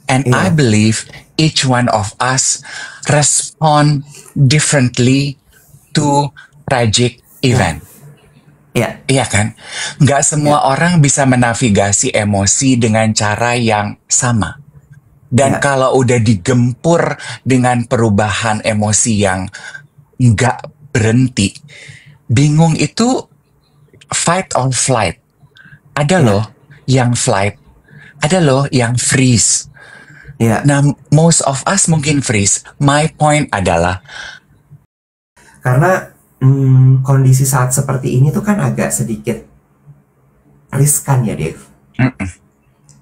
And I Iya, believe each one of us respond differently to tragic iya, event. iya, Iya kan? Nggak iya, semua orang bisa menavigasi emosi dengan cara yang sama. Dan iya, kalau udah digempur dengan perubahan emosi yang nggak berhenti, bingung itu fight or flight. Ada loh iya, yang flight, ada loh yang freeze. iya. Nah, most of us mungkin freeze. My point adalah, Karena kondisi saat seperti ini tuh kan agak sedikit riskan ya, Dev. mm-mm,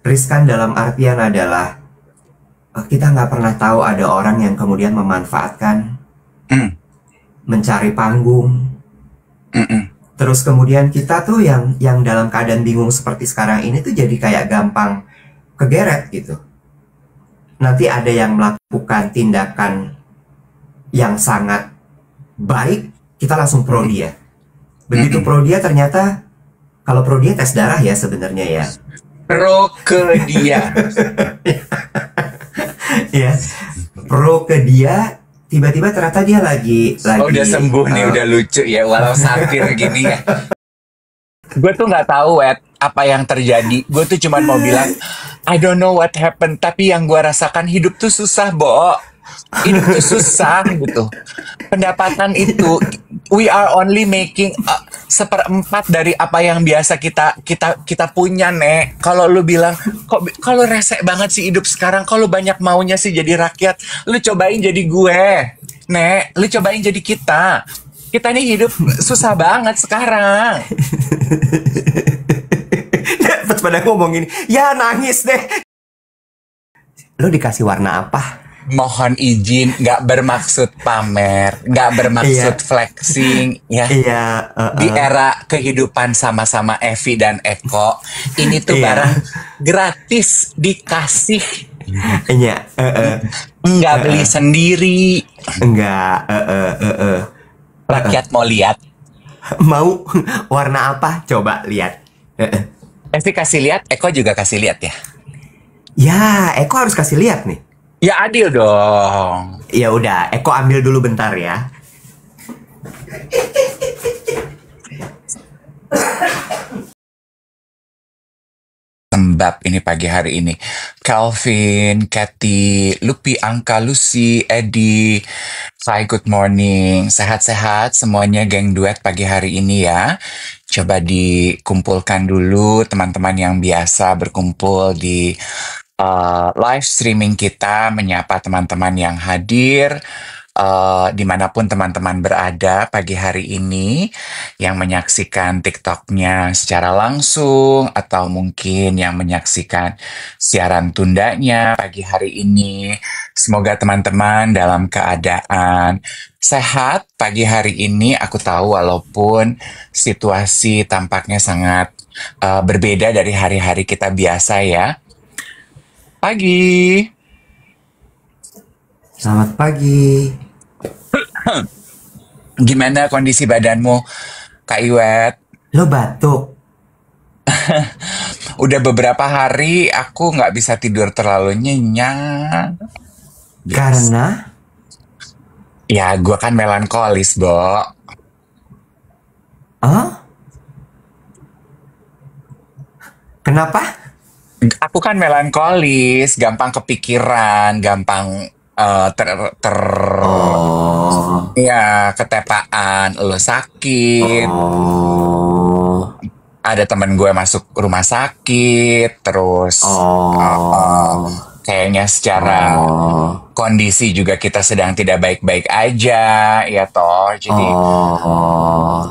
Riskan dalam artian adalah kita nggak pernah tahu ada orang yang kemudian memanfaatkan, mm, mencari panggung. mm-mm, Terus kemudian kita tuh yang dalam keadaan bingung seperti sekarang ini tuh jadi kayak gampang kegeret gitu. Nanti ada yang melakukan tindakan yang sangat baik, kita langsung pro mm-mm, dia. Begitu mm-mm. pro dia ternyata, kalau pro dia tes darah ya sebenarnya ya. Pro ke dia. Ya, pro ke dia, tiba-tiba ternyata dia lagi Oh, udah sembuh nih, udah lucu ya, walau satir gini ya. Gue tuh nggak tahu, Ed, apa yang terjadi. Gue tuh cuman mau bilang, I don't know what happened, tapi yang gue rasakan hidup tuh susah, Bo. Hidup tuh susah gitu. Pendapatan itu, we are only making seperempat dari apa yang biasa kita punya, Nek. Kalau lu bilang, kalau resek banget sih hidup sekarang, kalau banyak maunya sih jadi rakyat, lu cobain jadi gue, Nek. Lu cobain jadi kita. Kita nih hidup susah banget sekarang. pas pada ngomong gini, ya nangis deh. Lo dikasih warna apa? Mohon izin, nggak bermaksud pamer, nggak bermaksud Iya, flexing, ya. iya, Di era kehidupan sama-sama Evi dan Eko, ini tuh iya, barang gratis dikasih, iya, nggak beli sendiri. enggak, Rakyat mau lihat, mau warna apa? Coba lihat. Evi kasih lihat, Eko juga kasih lihat ya. Ya, Eko harus kasih lihat nih. Ya adil dong. Ya udah, Eko ambil dulu bentar ya. Lembab ini pagi hari ini. Calvin, Kathy, Lupi, Angka, Lucy, Eddie. Hi, good morning. Sehat-sehat semuanya geng duet pagi hari ini ya. Coba dikumpulkan dulu teman-teman yang biasa berkumpul di live streaming kita, menyapa teman-teman yang hadir. Dimanapun teman-teman berada pagi hari ini, yang menyaksikan TikToknya secara langsung atau mungkin yang menyaksikan siaran tundanya pagi hari ini, semoga teman-teman dalam keadaan sehat pagi hari ini. Aku tahu walaupun situasi tampaknya sangat berbeda dari hari-hari kita biasa ya. Pagi. Selamat pagi. Gimana kondisi badanmu, Kak Iwet? Lo batuk? Udah beberapa hari aku nggak bisa tidur terlalu nyenyak. Biasa. Karena? Ya, gue kan melankolis, Bo. Oh? Kenapa? Aku kan melankolis, gampang kepikiran, gampang Oh, ya ketepaan, lo sakit. oh, Ada temen gue masuk rumah sakit, terus oh, kayaknya secara oh, kondisi juga kita sedang tidak baik-baik aja, ya toh. Jadi oh,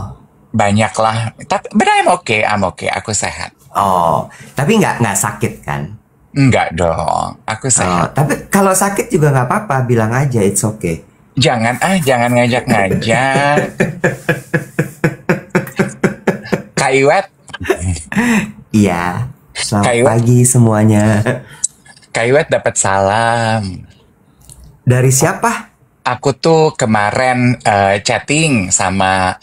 banyak lah. Tapi, but I'm okay, aku sehat. oh. Tapi nggak sakit kan? Enggak dong, aku Oh, sehat. tapi kalau sakit juga nggak apa-apa, bilang aja it's okay. Jangan ngajak-ngajak. Kak Iwet, Iya. Kak Selamat Iwet, pagi semuanya. Kak Iwet dapat salam. Dari siapa? Aku tuh kemarin chatting sama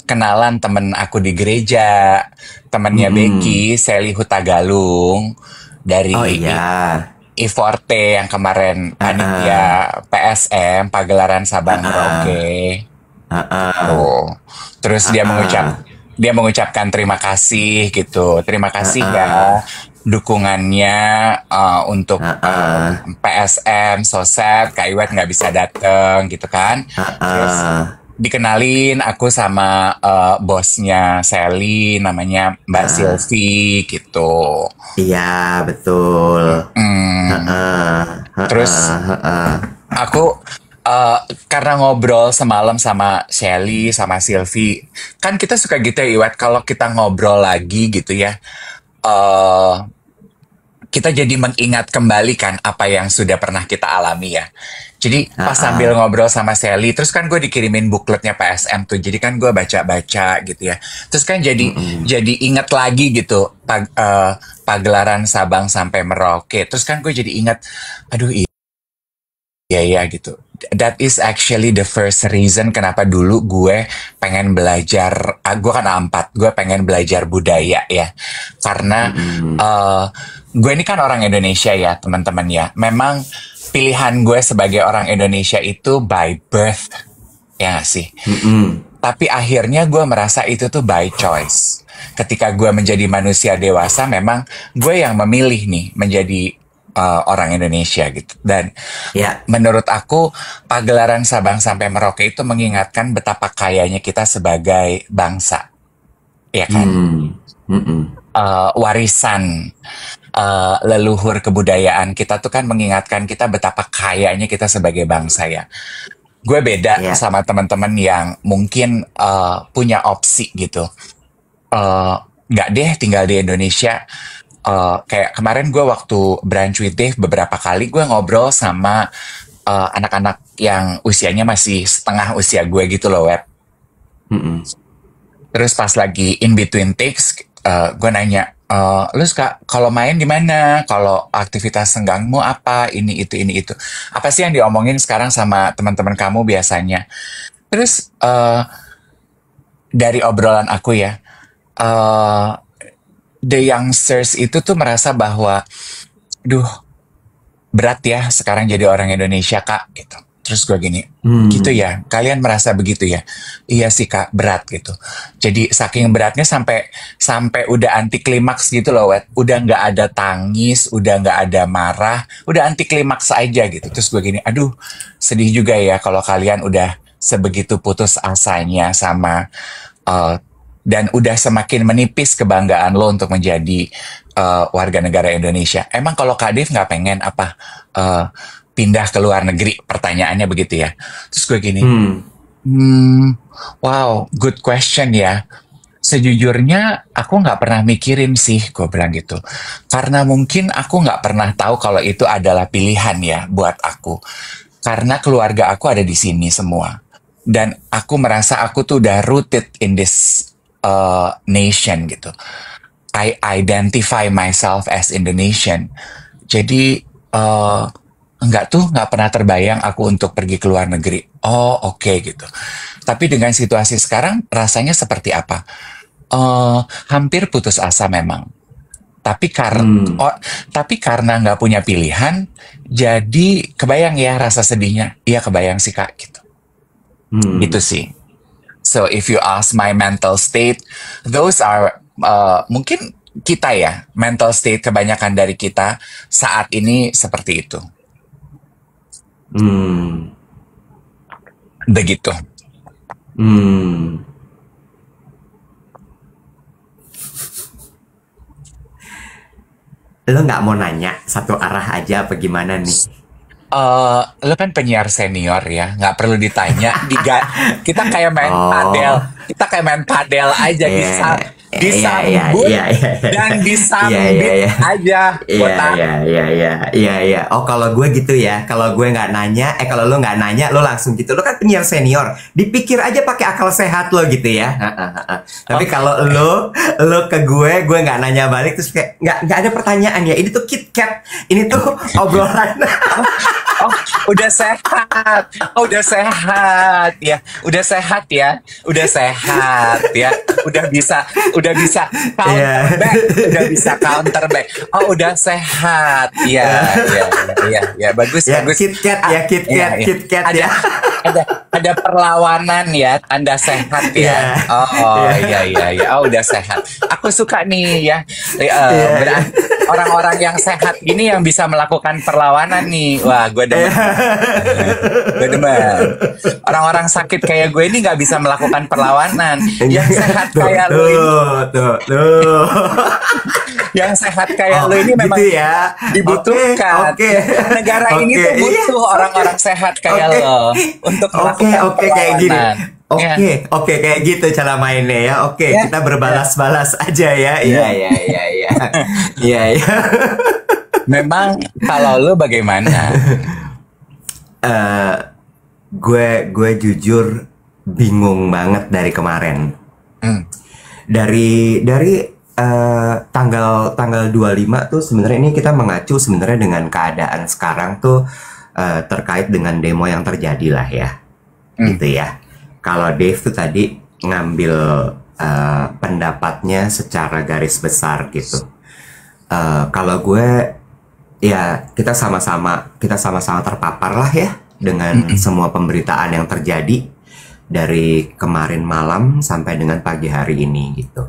kenalan temen aku di gereja, temennya Mm-mm. Becky, Sally Hutagalung Oh dari iya. Iforte yang kemarin panitia PSM pagelaran Sabang Merauke. Tuh. Terus dia mengucapkan terima kasih gitu. Terima kasih ya dukungannya untuk PSM, Sosep, Kak Iwet nggak bisa dateng gitu kan. Terus dikenalin aku sama bosnya Sally namanya Mbak Silvi gitu. Iya, betul. Terus aku karena ngobrol semalam sama Shelly sama Silvi, kan kita suka gitu ya Iwet, kalau kita ngobrol lagi gitu ya, eh kita jadi mengingat kembali kan apa yang sudah pernah kita alami ya. Jadi pas sambil ngobrol sama Sally, terus kan gue dikirimin bukletnya PSM tuh, jadi kan gue baca-baca gitu ya. Terus kan jadi ingat lagi gitu pagelaran Sabang sampai Merauke. Terus kan gue jadi ingat, aduh iya gitu. That is actually the first reason kenapa dulu gue pengen belajar, gue kan A4, gue pengen belajar budaya ya. Karena gue ini kan orang Indonesia ya teman-teman ya. Memang pilihan gue sebagai orang Indonesia itu by birth, ya nggak sih? Tapi akhirnya gue merasa itu tuh by choice. Ketika gue menjadi manusia dewasa, memang gue yang memilih nih menjadi orang Indonesia gitu. Dan menurut aku pagelaran Sabang sampai Merauke itu mengingatkan betapa kayanya kita sebagai bangsa, ya kan? Warisan leluhur kebudayaan kita tuh kan mengingatkan kita betapa kayanya kita sebagai bangsa ya. Gue beda sama teman-teman yang mungkin punya opsi gitu. Nggak deh tinggal di Indonesia. Kayak kemarin gue waktu brunch with Dave beberapa kali gue ngobrol sama anak-anak yang usianya masih setengah usia gue gitu loh, Web. Terus pas lagi in between takes, gue nanya, lu suka kalau main di mana? Kalau aktivitas senggangmu apa? Ini itu. Apa sih yang diomongin sekarang sama teman-teman kamu biasanya? Terus dari obrolan aku ya, the youngsters itu tuh merasa bahwa, duh, berat ya sekarang jadi orang Indonesia, Kak, gitu. Terus gue gini, gitu ya, kalian merasa begitu ya? Iya sih, Kak, berat gitu. Jadi saking beratnya sampai udah anti klimaks gitu loh, Wet. Udah nggak ada tangis, udah nggak ada marah, udah anti klimaks aja gitu. Terus gue gini, aduh, sedih juga ya kalau kalian udah sebegitu putus asanya sama dan udah semakin menipis kebanggaan lo untuk menjadi warga negara Indonesia. Emang kalau Kak Dev nggak pengen apa pindah ke luar negeri? Pertanyaannya begitu ya. Terus gue gini, wow, good question ya. Sejujurnya aku nggak pernah mikirin sih, gue bilang gitu. Karena mungkin aku nggak pernah tahu kalau itu adalah pilihan ya buat aku. Karena keluarga aku ada di sini semua. Dan aku merasa aku tuh udah rooted in this nation gitu. I identify myself as Indonesian. Jadi nggak pernah terbayang aku untuk pergi ke luar negeri. Oh oke gitu. Tapi dengan situasi sekarang rasanya seperti apa? Hampir putus asa memang. Tapi karena nggak punya pilihan, jadi kebayang ya rasa sedihnya. Iya kebayang sih Kak gitu. Gitu sih. So if you ask my mental state, those are mungkin kita ya, mental state kebanyakan dari kita saat ini seperti itu. Begitu. Lo nggak mau nanya satu arah aja apa gimana nih? Lo kan penyiar senior ya, nggak perlu ditanya. Kita kayak main padel, kita kayak main padel aja, disambut dan disambit aja. Iya. Oh kalau gue gitu ya, kalau gue nggak nanya, kalau lo nggak nanya, lo langsung gitu. Lo kan penyiar senior, dipikir aja pakai akal sehat lo gitu ya. Tapi kalau lo ke gue nggak nanya balik terus kayak nggak ada pertanyaan ya. Ini tuh KitKat, ini tuh obrolan. Oh, udah sehat. Oh, udah sehat ya. Udah sehat ya. Udah sehat ya. Udah bisa counter Iya. back. Udah bisa counter back. Oh, udah sehat. Ya, ya, ya, ya. Bagus, Ya, bagus. KitKat ya, Iya, KitKat, iya. KitKat Ada ya. ada ada perlawanan ya, tanda sehat ya. Iya. Oh, oh, Iya. iya, iya, iya. Oh, udah sehat. Aku suka nih ya. Iya, iya. Berarti orang-orang yang sehat gini yang bisa melakukan perlawanan nih. Wah, gue demen. Gue demen. Orang-orang sakit kayak gue ini nggak bisa melakukan perlawanan. Yang sehat Tuh, kayak lo ini, tuh. yang sehat kayak Oh, lo ini memang gitu ya. dibutuhkan. Oke, Negara ini oke. tuh butuh orang-orang sehat kayak Oke. lo untuk Oke, melakukan oke kayak gini. perlawanan. Ya, Oke kayak gitu cara mainnya ya. Oke, ya, kita ya, berbalas-balas aja ya. Iya, ya. iya, iya, iya. Iya, iya. Memang kalau lo bagaimana? Eh, gue jujur bingung banget dari kemarin. Hmm, Dari tanggal 25 tuh sebenarnya ini kita mengacu sebenarnya dengan keadaan sekarang tuh terkait dengan demo yang terjadi lah ya. hmm, Gitu ya. Kalau Dave tuh tadi ngambil pendapatnya secara garis besar gitu. Kalau gue ya kita sama-sama terpapar lah ya dengan hmm, semua pemberitaan yang terjadi dari kemarin malam sampai dengan pagi hari ini gitu.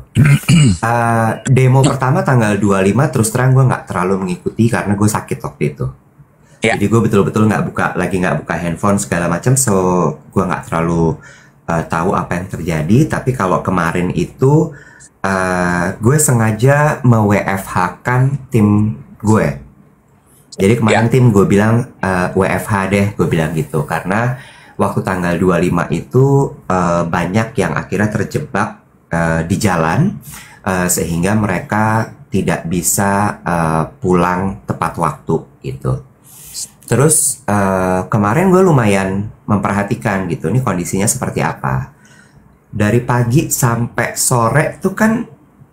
Demo pertama tanggal 25 terus terang gue nggak terlalu mengikuti karena gue sakit waktu itu. ya, Jadi gue betul-betul nggak buka handphone segala macam, so gue nggak terlalu tahu apa yang terjadi. Tapi kalau kemarin itu gue sengaja me-WFH-kan tim gue. Jadi ya, kemarin tim gue bilang WFH deh, gue bilang gitu karena waktu tanggal 25 itu banyak yang akhirnya terjebak di jalan sehingga mereka tidak bisa pulang tepat waktu gitu. Terus kemarin gue lumayan memperhatikan gitu, ini kondisinya seperti apa. Dari pagi sampai sore tuh kan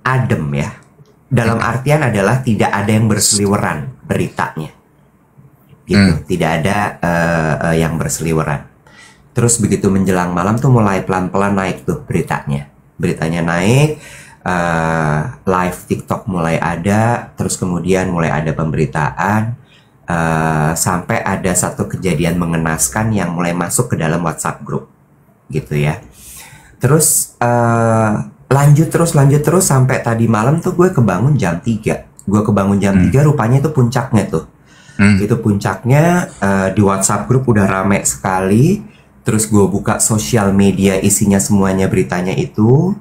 adem ya. Dalam artian adalah tidak ada yang berseliweran beritanya, gitu. Tidak ada yang berseliweran. Terus begitu menjelang malam tuh mulai pelan-pelan naik tuh beritanya. Beritanya naik, live TikTok mulai ada, terus kemudian mulai ada pemberitaan, sampai ada satu kejadian mengenaskan yang mulai masuk ke dalam WhatsApp group, gitu ya. Terus lanjut terus sampai tadi malam tuh gue kebangun jam 3. Gue kebangun jam 3 rupanya itu puncaknya tuh. Itu puncaknya di WhatsApp group udah rame sekali. Terus gue buka sosial media isinya semuanya beritanya itu.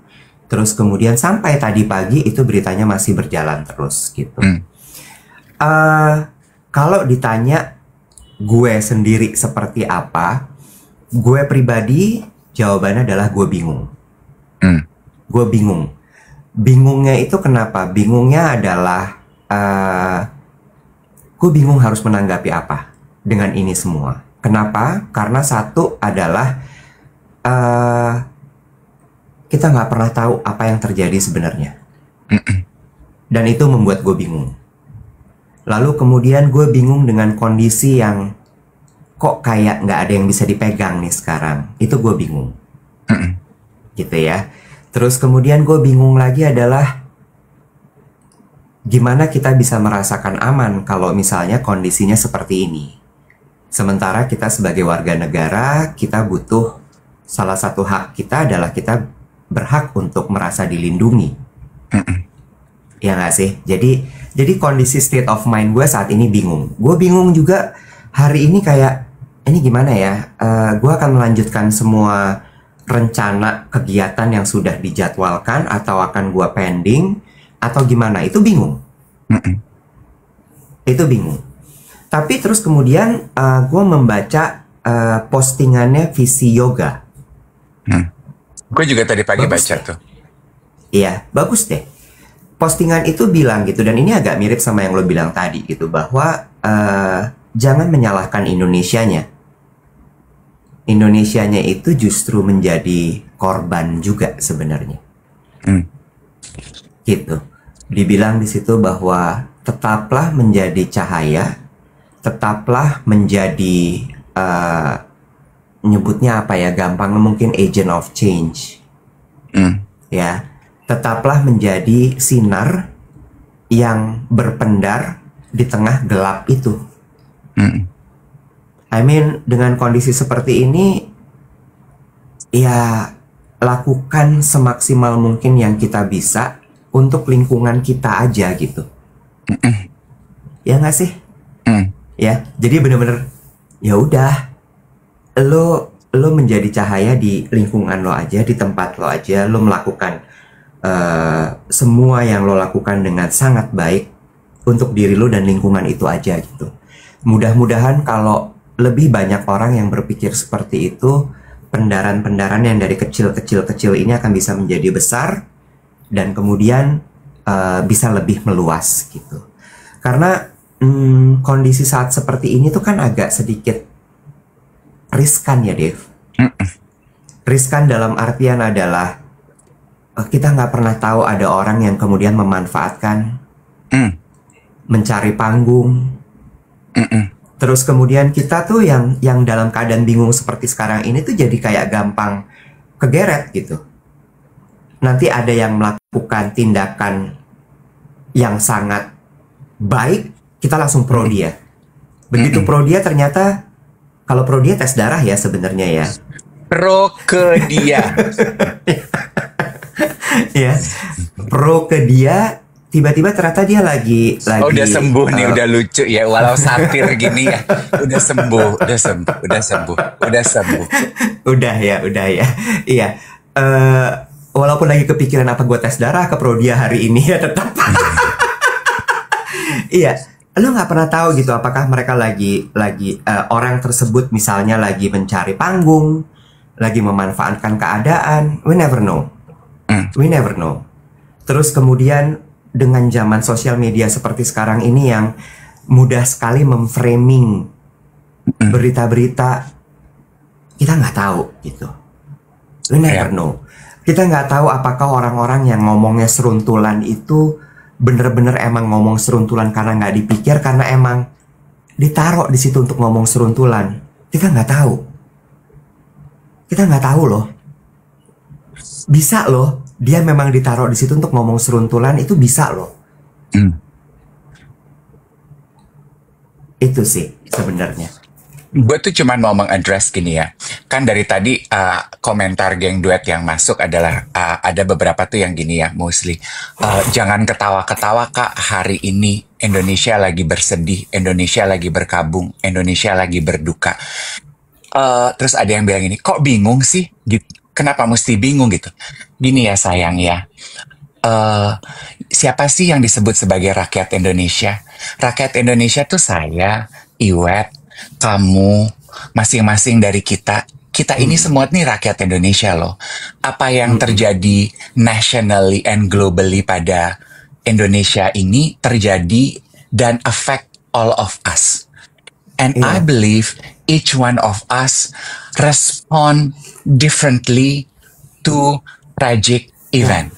Terus kemudian sampai tadi pagi itu beritanya masih berjalan terus gitu. Kalau ditanya gue sendiri seperti apa, gue pribadi jawabannya adalah gue bingung. Gue bingung. Bingungnya itu kenapa? Bingungnya adalah gue bingung harus menanggapi apa dengan ini semua. Kenapa? Karena satu adalah kita nggak pernah tahu apa yang terjadi sebenarnya. Dan itu membuat gue bingung. Lalu kemudian gue bingung dengan kondisi yang kok kayak nggak ada yang bisa dipegang nih sekarang. Itu gue bingung. Gitu ya. Terus kemudian gue bingung lagi adalah gimana kita bisa merasakan aman kalau misalnya kondisinya seperti ini. Sementara kita sebagai warga negara, kita butuh, salah satu hak kita adalah kita berhak untuk merasa dilindungi. Ya nggak sih? Jadi kondisi state of mind gue saat ini bingung. Gue bingung juga hari ini kayak, ini gimana ya? Gue akan melanjutkan semua rencana kegiatan yang sudah dijadwalkan atau akan gue pending atau gimana? Itu bingung. Itu bingung. Tapi terus kemudian gue membaca postingannya Visi Yoga. Gue juga tadi pagi Bagus baca deh. tuh. Iya, bagus deh. Postingan itu bilang gitu, dan ini agak mirip sama yang lo bilang tadi gitu, bahwa jangan menyalahkan Indonesianya. Indonesianya itu justru menjadi korban juga sebenarnya. Gitu. Dibilang di situ bahwa tetaplah menjadi cahaya tetaplah menjadi nyebutnya apa ya, gampang mungkin agent of change. Ya, tetaplah menjadi sinar yang berpendar di tengah gelap itu. I mean, dengan kondisi seperti ini, ya lakukan semaksimal mungkin yang kita bisa untuk lingkungan kita aja gitu. Ya nggak sih? Ya, jadi bener-bener ya udah, lo menjadi cahaya di lingkungan lo aja, di tempat lo aja, lo melakukan semua yang lo lakukan dengan sangat baik untuk diri lo dan lingkungan itu aja gitu. Mudah-mudahan kalau lebih banyak orang yang berpikir seperti itu, pendaran-pendaran yang dari kecil ini akan bisa menjadi besar dan kemudian bisa lebih meluas gitu. Karena kondisi saat seperti ini tuh kan agak sedikit riskan ya, Dev. Riskan dalam artian adalah kita nggak pernah tahu ada orang yang kemudian memanfaatkan, mencari panggung. Terus kemudian kita tuh yang dalam keadaan bingung seperti sekarang ini tuh jadi kayak gampang kegeret gitu. Nanti ada yang melakukan tindakan yang sangat baik, kita langsung pro dia. Begitu pro dia, ternyata kalau pro dia tes darah ya sebenarnya ya. Pro ke dia. Ya, pro ke dia. Tiba-tiba ternyata dia lagi udah sembuh nih, udah lucu ya, walau satir gini ya. Udah sembuh. Udah ya. Iya. Walaupun lagi kepikiran apa gue tes darah ke pro dia hari ini ya tetap. Iya, lo nggak pernah tahu gitu apakah mereka lagi orang tersebut misalnya lagi mencari panggung, lagi memanfaatkan keadaan. We never know. Terus kemudian dengan zaman sosial media seperti sekarang ini yang mudah sekali memframing berita-berita, kita nggak tahu gitu. We never know. Kita nggak tahu apakah orang-orang yang ngomongnya seruntulan itu bener-bener emang ngomong seruntulan karena nggak dipikir, karena emang ditaruh di situ untuk ngomong seruntulan. Kita nggak tahu. Kita nggak tahu loh. Bisa loh, dia memang ditaruh di situ untuk ngomong seruntulan, itu bisa loh. Itu sih sebenarnya. Gue tuh cuman mau mengadres gini ya. Kan dari tadi komentar geng duet yang masuk adalah ada beberapa tuh yang gini ya, mostly. Jangan ketawa-ketawa Kak, hari ini Indonesia lagi bersedih, Indonesia lagi berkabung, Indonesia lagi berduka. Terus ada yang bilang ini, kok bingung sih? Kenapa mesti bingung gitu? Gini ya sayang ya. Siapa sih yang disebut sebagai rakyat Indonesia? Rakyat Indonesia tuh saya, Iwet, kamu, masing-masing dari kita. Kita ini semua nih rakyat Indonesia loh. Apa yang terjadi nationally and globally pada Indonesia ini terjadi dan affect all of us. And I believe each one of us respond differently to tragic event.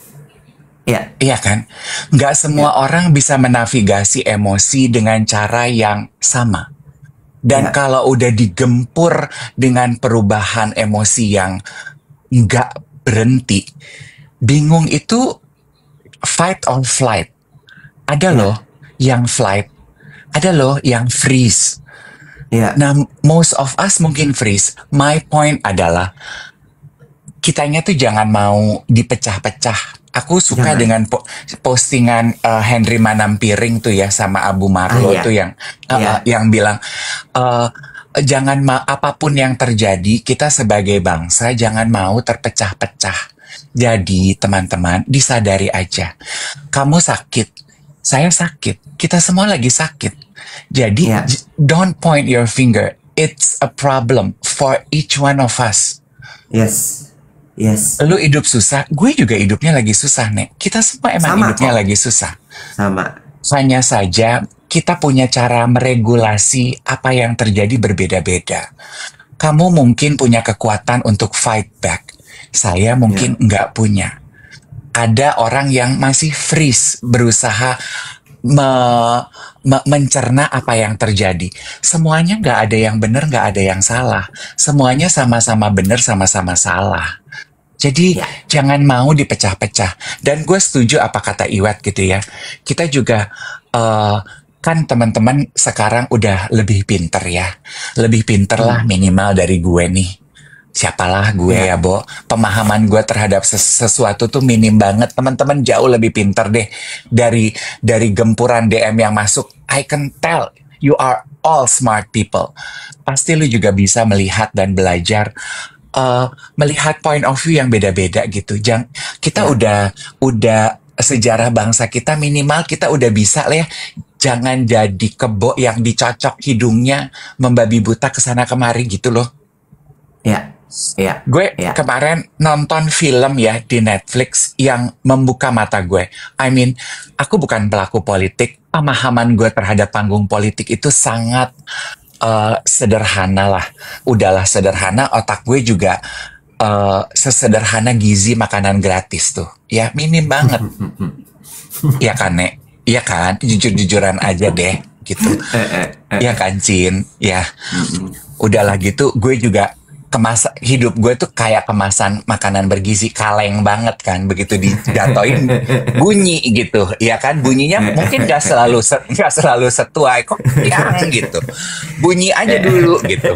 Iya kan? Nggak semua orang bisa menavigasi emosi dengan cara yang sama. Dan kalau udah digempur dengan perubahan emosi yang nggak berhenti, bingung itu fight or flight. Ada loh yang flight, ada loh yang freeze. Nah, most of us mungkin freeze. My point adalah kitanya tuh jangan mau dipecah-pecah. Aku suka dengan postingan Henry Manampiring tuh ya sama Abu Marlo tuh yang bilang jangan apapun yang terjadi, kita sebagai bangsa jangan mau terpecah-pecah. Jadi teman-teman disadari aja, kamu sakit, saya sakit, kita semua lagi sakit. Jadi don't point your finger. It's a problem for each one of us. Yes. Lu hidup susah, gue juga hidupnya lagi susah, Nek. Kita semua emang hidupnya lagi susah. Sama. Hanya saja kita punya cara meregulasi apa yang terjadi berbeda-beda. Kamu mungkin punya kekuatan untuk fight back. Saya mungkin nggak punya. Ada orang yang masih freeze, berusaha mencerna apa yang terjadi. Semuanya nggak ada yang benar, nggak ada yang salah. Semuanya sama-sama benar, sama-sama salah. Jadi Ya, jangan mau dipecah-pecah. Dan gue setuju apa kata Iwat gitu ya. Kita juga kan teman-teman sekarang udah lebih pinter ya. Lebih pinter lah hmm, minimal dari gue nih. Siapalah gue ya, ya, Bo. Pemahaman gue terhadap sesuatu tuh minim banget. Teman-teman jauh lebih pinter deh dari gempuran DM yang masuk. I can tell you are all smart people. Pasti lu juga bisa melihat dan belajar melihat point of view yang beda-beda gitu. Kita ya, udah sejarah bangsa kita minimal kita udah bisa lah ya. Jangan jadi kebo yang dicocok hidungnya membabi buta kesana kemari gitu loh. ya, ya, Gue ya, kemarin nonton film ya di Netflix yang membuka mata gue. I mean, aku bukan pelaku politik. Pemahaman gue terhadap panggung politik itu sangat sederhana lah. Udahlah sederhana, otak gue juga sesederhana gizi makanan gratis tuh. Ya, minim banget. Iya kan, Nek? Iya kan? Jujur-jujuran aja deh, gitu. Iya kan, Cin? Ya, udahlah gitu. Gue juga hidup gue tuh kayak kemasan makanan bergizi kaleng banget kan, begitu dijatoin bunyi gitu, ya kan, bunyinya mungkin nggak selalu setuai kok yang gitu, bunyi aja dulu gitu,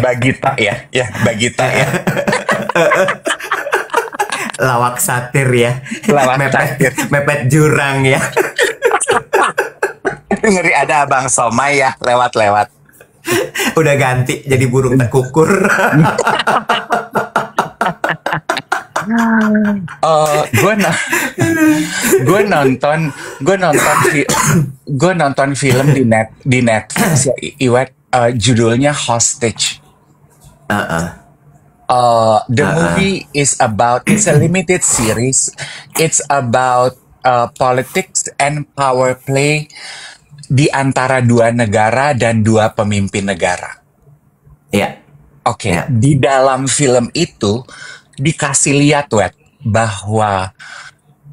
bagita ya bagita ya, lawak satir ya, lewat mepet, takdir. mepet jurang ya. Ngeri ada abang somai ya lewat-lewat. Udah ganti jadi burung tekukur. Gue gue nonton gue nonton gue nonton film di Netflix ya, Iwet, judulnya Hostage. Heeh. The movie it's a limited series. It's about politics and power play di antara dua negara dan dua pemimpin negara. Ya, Oke, ya, di dalam film itu dikasih lihat, Wet, bahwa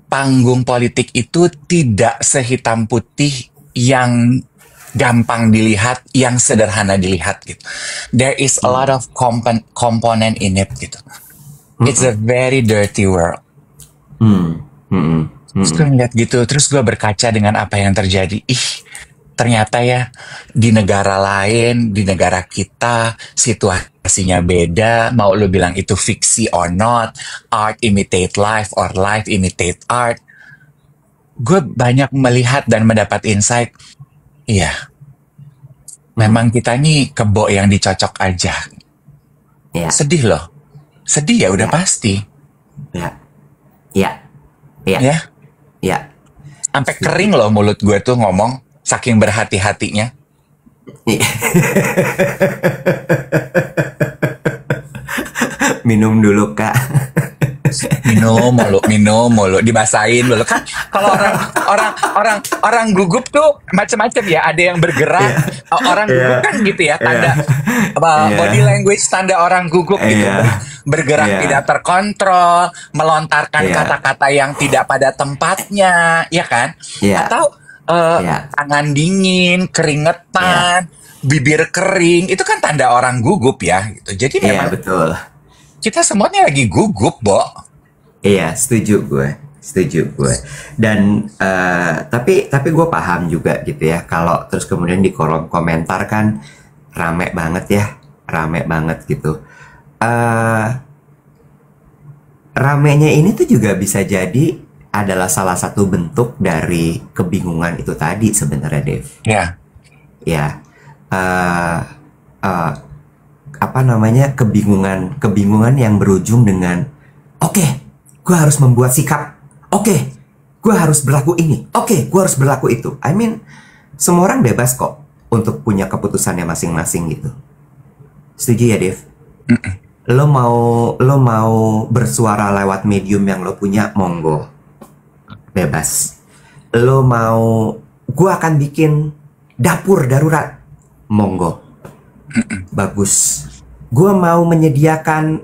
panggung politik itu tidak sehitam putih yang gampang dilihat, yang sederhana dilihat gitu. There is a lot of component in it gitu. It's a very dirty world. hmm, hmm, Terus gue ngeliat gitu, terus gue berkaca dengan apa yang terjadi. Ternyata ya di negara lain, di negara kita situasinya beda. Mau lu bilang itu fiksi or not, art imitate life or life imitate art. Gue banyak melihat dan mendapat insight. Iya, memang kita nih kebo yang dicocok aja. ya, Sedih loh. Sedih ya udah ya, pasti. ya, ya, ya, Ya, ya. sampai Setuju. kering loh mulut gue tuh ngomong. Saking berhati-hatinya. Minum dulu kak. Minum mulu, dibasahin dulu kan. Kalau orang gugup tuh macam-macam ya. Ada yang bergerak, orang gugup kan gitu ya. Tanda body language, tanda orang gugup gitu. Bergerak tidak terkontrol, melontarkan kata-kata yang tidak pada tempatnya, ya kan? Atau tangan dingin, keringetan, bibir kering, itu kan tanda orang gugup ya. Gitu. Jadi memang betul. kita semuanya lagi gugup, Bo. Iya, setuju gue. Dan tapi gue paham juga gitu ya. Kalau terus kemudian di kolom komentar kan rame banget gitu. Ramenya ini tuh juga bisa jadi adalah salah satu bentuk dari kebingungan itu tadi sebenarnya, Dev. Ya. Ya, apa namanya, kebingungan yang berujung dengan oke, gue harus membuat sikap, oke, gue harus berlaku ini, oke, gue harus berlaku itu. I mean, semua orang bebas kok untuk punya keputusannya masing-masing gitu. Setuju ya, Dev? Lo mau bersuara lewat medium yang lo punya, monggo, bebas. Lo mau, gue akan bikin dapur darurat, monggo, bagus. Gue mau menyediakan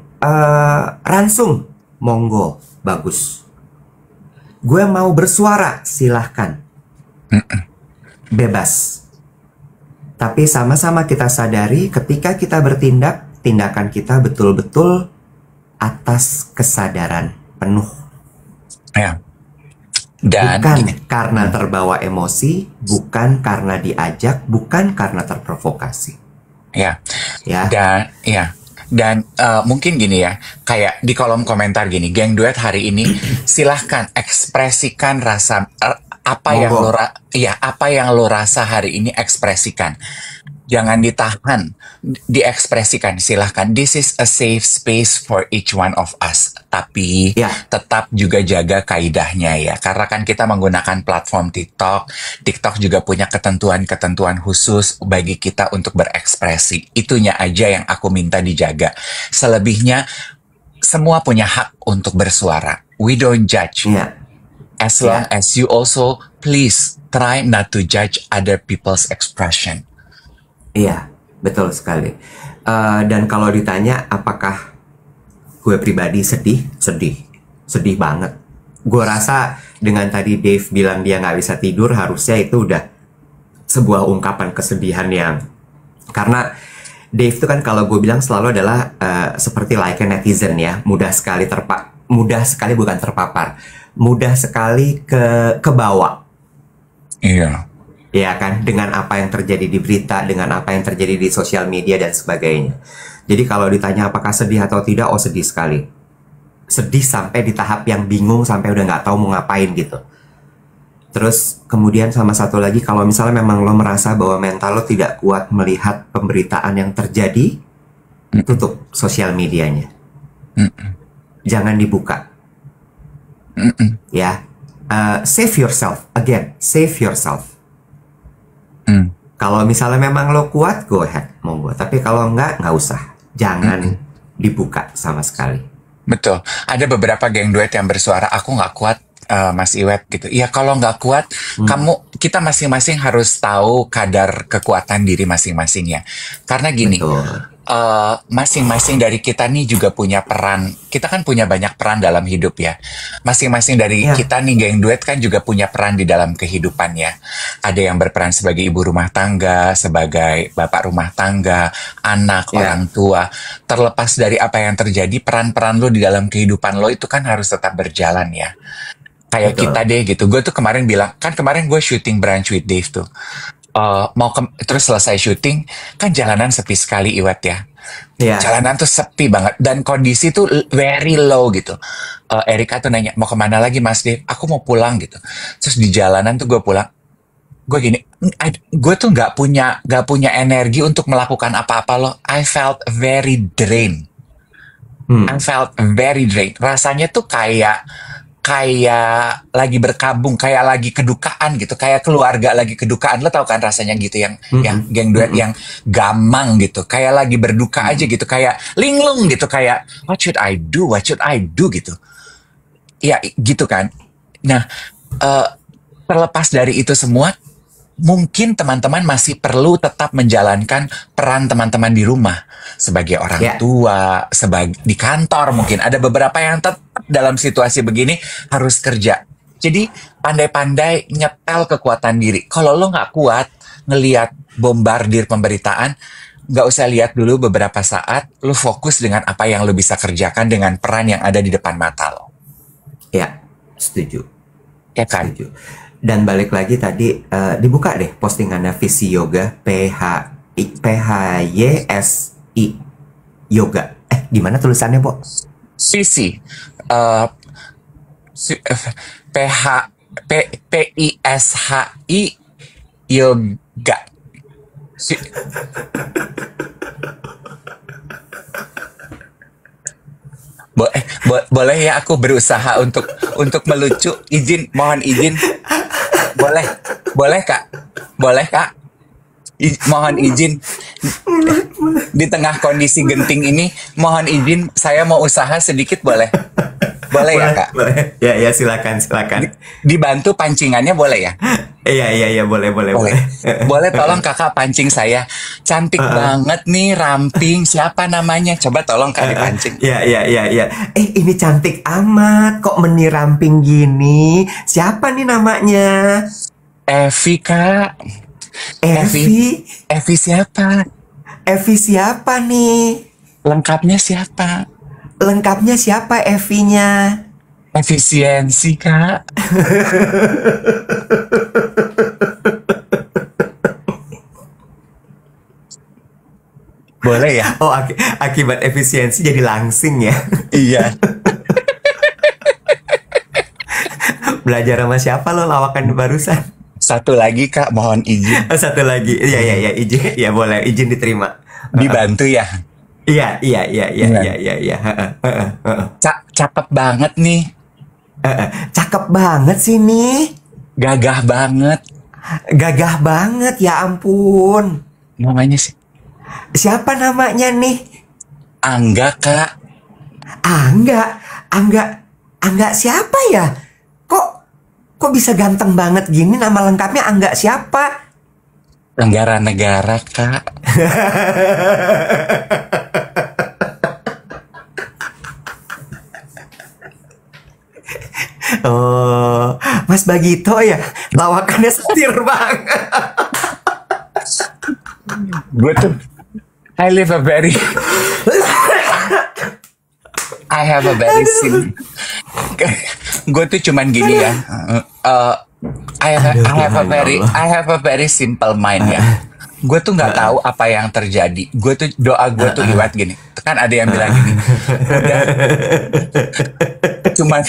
ransum, monggo, bagus. gue mau bersuara, silahkan. Bebas. Tapi sama-sama kita sadari ketika kita bertindak, tindakan kita betul-betul atas kesadaran penuh. Ya. Dan bukan karena terbawa emosi, bukan karena diajak, bukan karena terprovokasi. Ya. Dan mungkin gini ya, kayak di kolom komentar gini, Geng Duet hari ini silahkan ekspresikan rasa apa yang lo rasa hari ini, ekspresikan. Jangan ditahan, diekspresikan, silahkan. This is a safe space for each one of us. Tapi tetap juga jaga kaidahnya ya. Karena kan kita menggunakan platform TikTok. TikTok juga punya ketentuan-ketentuan khusus bagi kita untuk berekspresi. Itunya aja yang aku minta dijaga. Selebihnya, semua punya hak untuk bersuara. We don't judge. As long as you also, please, try not to judge other people's expression. Iya, betul sekali. Dan kalau ditanya apakah gue pribadi sedih banget. Gue rasa dengan tadi Dave bilang dia nggak bisa tidur, harusnya itu udah sebuah ungkapan kesedihan yang, karena Dave itu kan kalau gue bilang selalu adalah seperti like a netizen ya, mudah sekali bukan terpapar, mudah sekali kebawa. Iya. Ya kan, dengan apa yang terjadi di berita, dengan apa yang terjadi di sosial media dan sebagainya. Jadi kalau ditanya apakah sedih atau tidak, oh sedih sekali. Sedih sampai di tahap yang bingung, sampai udah nggak tahu mau ngapain gitu. Terus kemudian sama satu lagi, kalau misalnya memang lo merasa bahwa mental lo tidak kuat melihat pemberitaan yang terjadi, tutup sosial medianya. Jangan dibuka. Ya, save yourself. Again, save yourself. Kalau misalnya memang lo kuat, go ahead, monggo. Tapi kalau nggak usah. Jangan dibuka sama sekali. Betul. Ada beberapa geng duet yang bersuara, aku nggak kuat, Mas Iwet gitu. Ya kalau nggak kuat, kita masing-masing harus tahu kadar kekuatan diri masing-masing ya. Karena gini, masing-masing dari kita nih juga punya peran. Kita kan punya banyak peran dalam hidup ya. Masing-masing dari kita nih geng duet kan juga punya peran di dalam kehidupannya. Ada yang berperan sebagai ibu rumah tangga, sebagai bapak rumah tangga, anak, orang tua. Terlepas dari apa yang terjadi, peran-peran lo di dalam kehidupan lo itu kan harus tetap berjalan ya. Kayak kita deh gitu. Gue tuh kemarin bilang, kan kemarin gue syuting Brunch with Dave tuh. Terus selesai syuting, kan jalanan sepi sekali Iwet ya. Jalanan tuh sepi banget. Dan kondisi tuh very low gitu. Erika tuh nanya, mau kemana lagi Mas Dave? Aku mau pulang gitu. Terus di jalanan tuh gue pulang. Gue gini, gue tuh gak punya energi untuk melakukan apa-apa loh. I felt very drained. Rasanya tuh kayak lagi berkabung, kayak lagi kedukaan gitu, kayak keluarga lagi kedukaan. Lo tau kan rasanya gitu, yang geng duet yang gamang gitu, kayak lagi berduka aja gitu, kayak linglung gitu, kayak what should I do gitu. Ya gitu kan. Nah, terlepas dari itu semua, mungkin teman-teman masih perlu tetap menjalankan peran teman-teman di rumah sebagai orang tua, di kantor mungkin ada beberapa yang tetap dalam situasi begini harus kerja. Jadi pandai-pandai nyetel kekuatan diri. Kalau lo nggak kuat ngelihat bombardir pemberitaan, nggak usah lihat dulu beberapa saat. Lo fokus dengan apa yang lo bisa kerjakan dengan peran yang ada di depan mata lo. Ya, setuju. Ya kan? Setuju. Dan balik lagi tadi, dibuka deh postingannya Visi Yoga, PHYSI Yoga. Gimana tulisannya, Bo? Visi, PISHI Yoga. Boleh ya aku berusaha untuk melucu. Mohon izin. Boleh Kak. Mohon izin. Di tengah kondisi genting ini, mohon izin saya mau usaha sedikit, boleh? Boleh ya Kak? Boleh. Ya silakan. Dibantu pancingannya boleh ya? Iya boleh. Boleh tolong Kakak pancing saya. Cantik Heeh. banget nih, ramping. Siapa namanya? Coba tolong Kak dipancing. Ya, ya, ya, ya. Ini cantik amat. Kok meniramping gini? Siapa nih namanya? Evi, Kak. Evi. Evi. Evi siapa? Evi siapa nih? Lengkapnya siapa? Lengkapnya siapa Evinya? Efisiensi, Kak. Boleh ya? Oh, akibat efisiensi jadi langsing ya. Iya. Belajar sama siapa lo lawakan barusan? Satu lagi, Kak, mohon izin. Oh, satu lagi. Iya, iya, iya, izin. Ya boleh, izin diterima. Dibantu ya? Iya, iya, iya, iya, Iya. iya, iya, iya. Cakep banget nih. Cakep banget sih nih. Gagah banget. Gagah banget, ya ampun. Namanya sih Siapa namanya nih? Angga, Kak. Angga, Angga, Angga siapa ya? Kok kok bisa ganteng banget gini? Nama lengkapnya Angga siapa? Negara negara, Kak. Oh, Mas Bagito ya? Lawakannya setir banget. Gue tuh I live a very I have a very sim. Gue tuh cuman gini ya. Uh, Aduh, I have a Tuhan ya very Allah. I have a very simple mind ya. Gue tuh nggak tahu apa yang terjadi. Gue tuh doa gue tuh lewat gini. Kan ada yang bilang gini. Udah cuman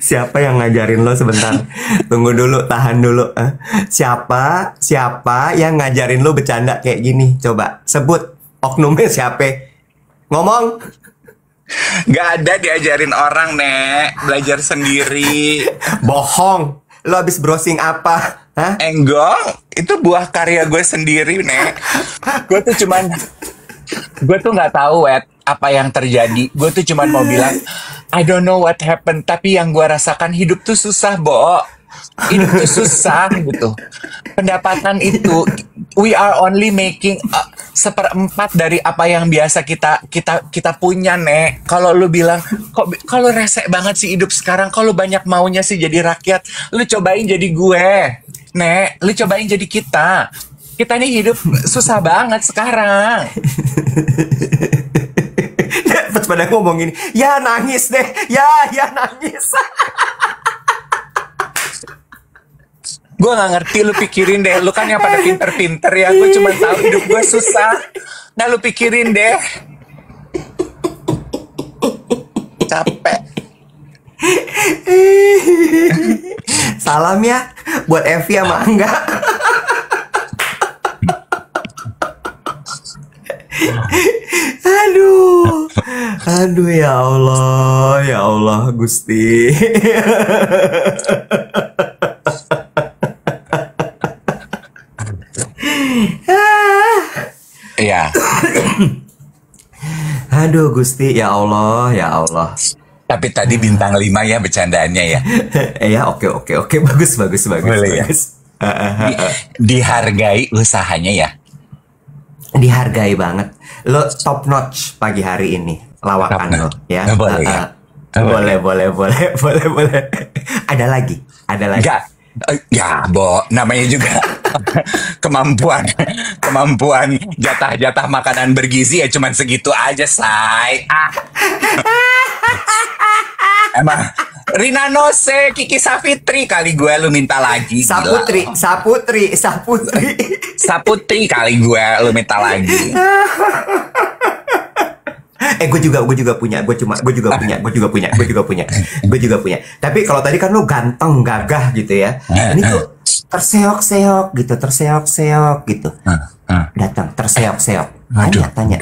Siapa yang ngajarin lo sebentar? Tunggu dulu, tahan dulu. Siapa yang ngajarin lo bercanda kayak gini? Coba sebut oknumnya siapa? Ngomong. nggak ada diajarin orang, Nek. Belajar sendiri. Bohong. Lo habis browsing apa? Hah? Enggak, itu buah karya gue sendiri, Nek. Gue tuh cuman gue tuh nggak tahu apa yang terjadi. Gue tuh cuman mau bilang I don't know what happened, tapi yang gue rasakan hidup tuh susah, Bo. Hidup tuh susah gitu. Pendapatan itu we are only making seperempat dari apa yang biasa kita punya, Nek. Kalau lu bilang kok kalau resek banget sih hidup sekarang, kalau banyak maunya sih jadi rakyat, lu cobain jadi gue, Nek. Lu cobain jadi kita. Kita nih hidup susah banget sekarang. Pas pada ngomong gini, ya nangis deh, ya nangis. Gue nggak ngerti, lu pikirin deh. Lu kan yang pada pinter-pinter ya. Gue cuma tahu hidup gue susah. Nah, lu pikirin deh. Capek. Salam ya buat Evi sama Angga. Aduh, aduh ya Allah Gusti. Iya. Aduh Gusti, ya Allah, ya Allah. Tapi tadi bintang 5 ya bercandaannya ya. Ya oke, bagus. Boleh ya? Dihargai usahanya ya. Dihargai banget. Lo top notch pagi hari ini lawakan lo ya. Boleh ya? Boleh. Ada lagi. Enggak. Ya, Bo, namanya juga kemampuan jatah-jatah makanan bergizi ya cuman segitu aja, say. Emang Rina Nose, Kiki Safitri kali gue lu minta lagi. Gila. Saputri kali gue lu minta lagi. Gue juga punya. Tapi kalau tadi kan lo ganteng, gagah gitu ya. Ini tuh terseok-seok gitu. Datang terseok-seok. Tanya.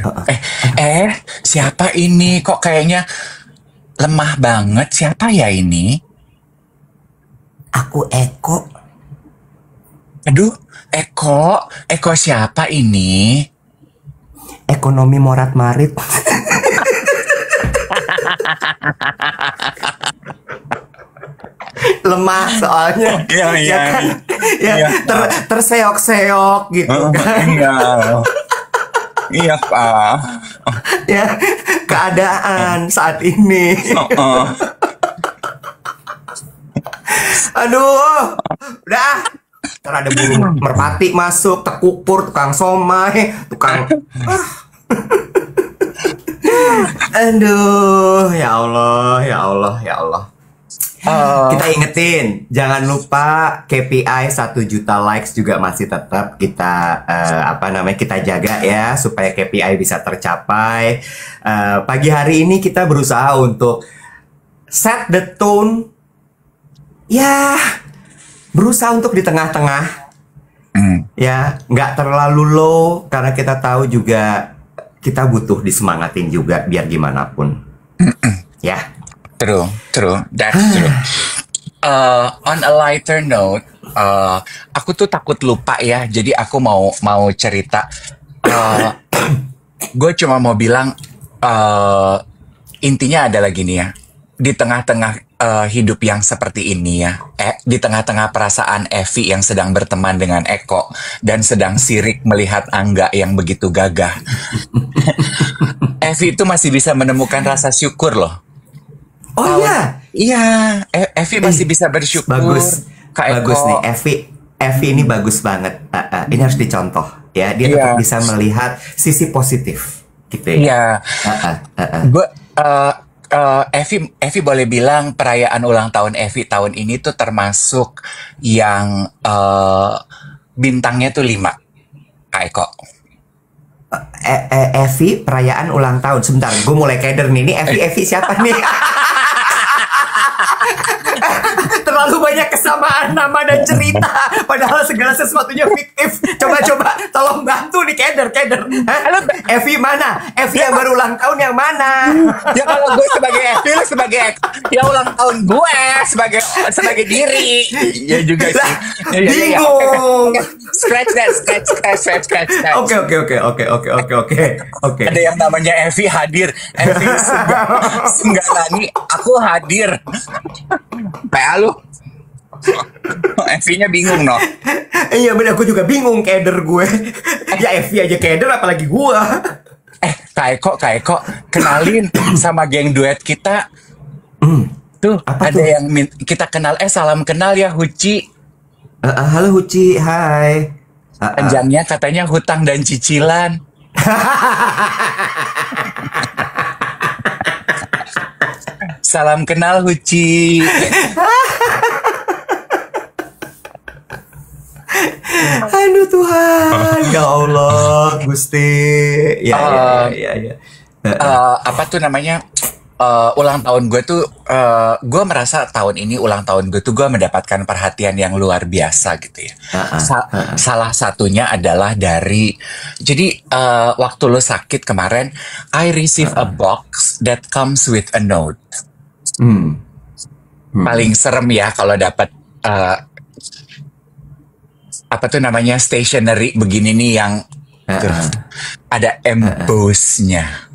Siapa ini? Kok kayaknya lemah banget. Siapa ya ini? Aku Eko. Aduh, Eko siapa ini? Ekonomi morat-marit. lemah soalnya. Iya, Ya iya. kan? Ya, Iya, terseok-seok gitu kan. iya. Iya, Pak. Ya, keadaan saat ini. Heeh. Aduh, udah. Ntar ada burung merpati masuk, tekupur, tukang somai, tukang. Aduh, ya Allah, ya Allah, ya Allah. Kita ingetin, jangan lupa KPI 1 juta likes juga masih tetap kita kita jaga ya supaya KPI bisa tercapai. Pagi hari ini kita berusaha untuk set the tone, ya berusaha untuk di tengah-tengah, ya nggak terlalu low karena kita tahu juga kita butuh disemangatin juga biar gimana pun, ya. True, that's true. On a lighter note, aku tuh takut lupa ya, jadi aku mau cerita. Gue cuma mau bilang, intinya adalah gini ya, di tengah-tengah hidup yang seperti ini ya, di tengah-tengah perasaan Evi yang sedang berteman dengan Eko dan sedang sirik melihat Angga yang begitu gagah, Evi itu masih bisa menemukan rasa syukur loh. Oh iya, Iya, Evi masih bisa bersyukur. bagus, Kak Eko. bagus nih, Evi ini bagus banget. Ini harus dicontoh, ya. Dia tetap Iya. bisa melihat sisi positif, gitu ya. Iya, gue Evi boleh bilang perayaan ulang tahun Evi tahun ini tuh termasuk yang bintangnya tuh 5, Kak Eko. Evi perayaan ulang tahun. Sebentar, gue mulai keder nih. Ini Evi siapa nih? Terlalu banyak kesamaan nama dan cerita, padahal segala sesuatunya fiktif. Coba, tolong bantu nih keder. Hah? Evi mana? Evi yang baru ulang tahun yang mana? Ya kalau gue sebagai Evi, lu sebagai Eko. Ya ulang tahun gue sebagai diri. Ya juga sih. Ya. Bingung. Oke. Scratch that. Oke. Ada yang namanya Evi hadir. Evi Sunggalani, aku hadir. Kayak lu. Evi-nya bingung, no. Iya bener, aku juga bingung keder gue. Ya Evi aja keder, apalagi gue. Kak Eko, kenalin sama geng duet kita. Tuh, Apa ada tuh? yang kita kenal. Salam kenal ya, Huci. Halo Huci, hai. Panjangnya katanya hutang dan cicilan. Salam kenal, Huci. Aduh Tuhan, ya Allah, Gusti. Ya. Apa tuh namanya? Ulang tahun gue tuh, gue merasa tahun ini ulang tahun gue tuh gue mendapatkan perhatian yang luar biasa gitu ya. Salah satunya adalah jadi waktu lo sakit kemarin, I receive a box that comes with a note. Paling serem ya kalau dapat apa tuh namanya stationery begini nih yang ada embossnya.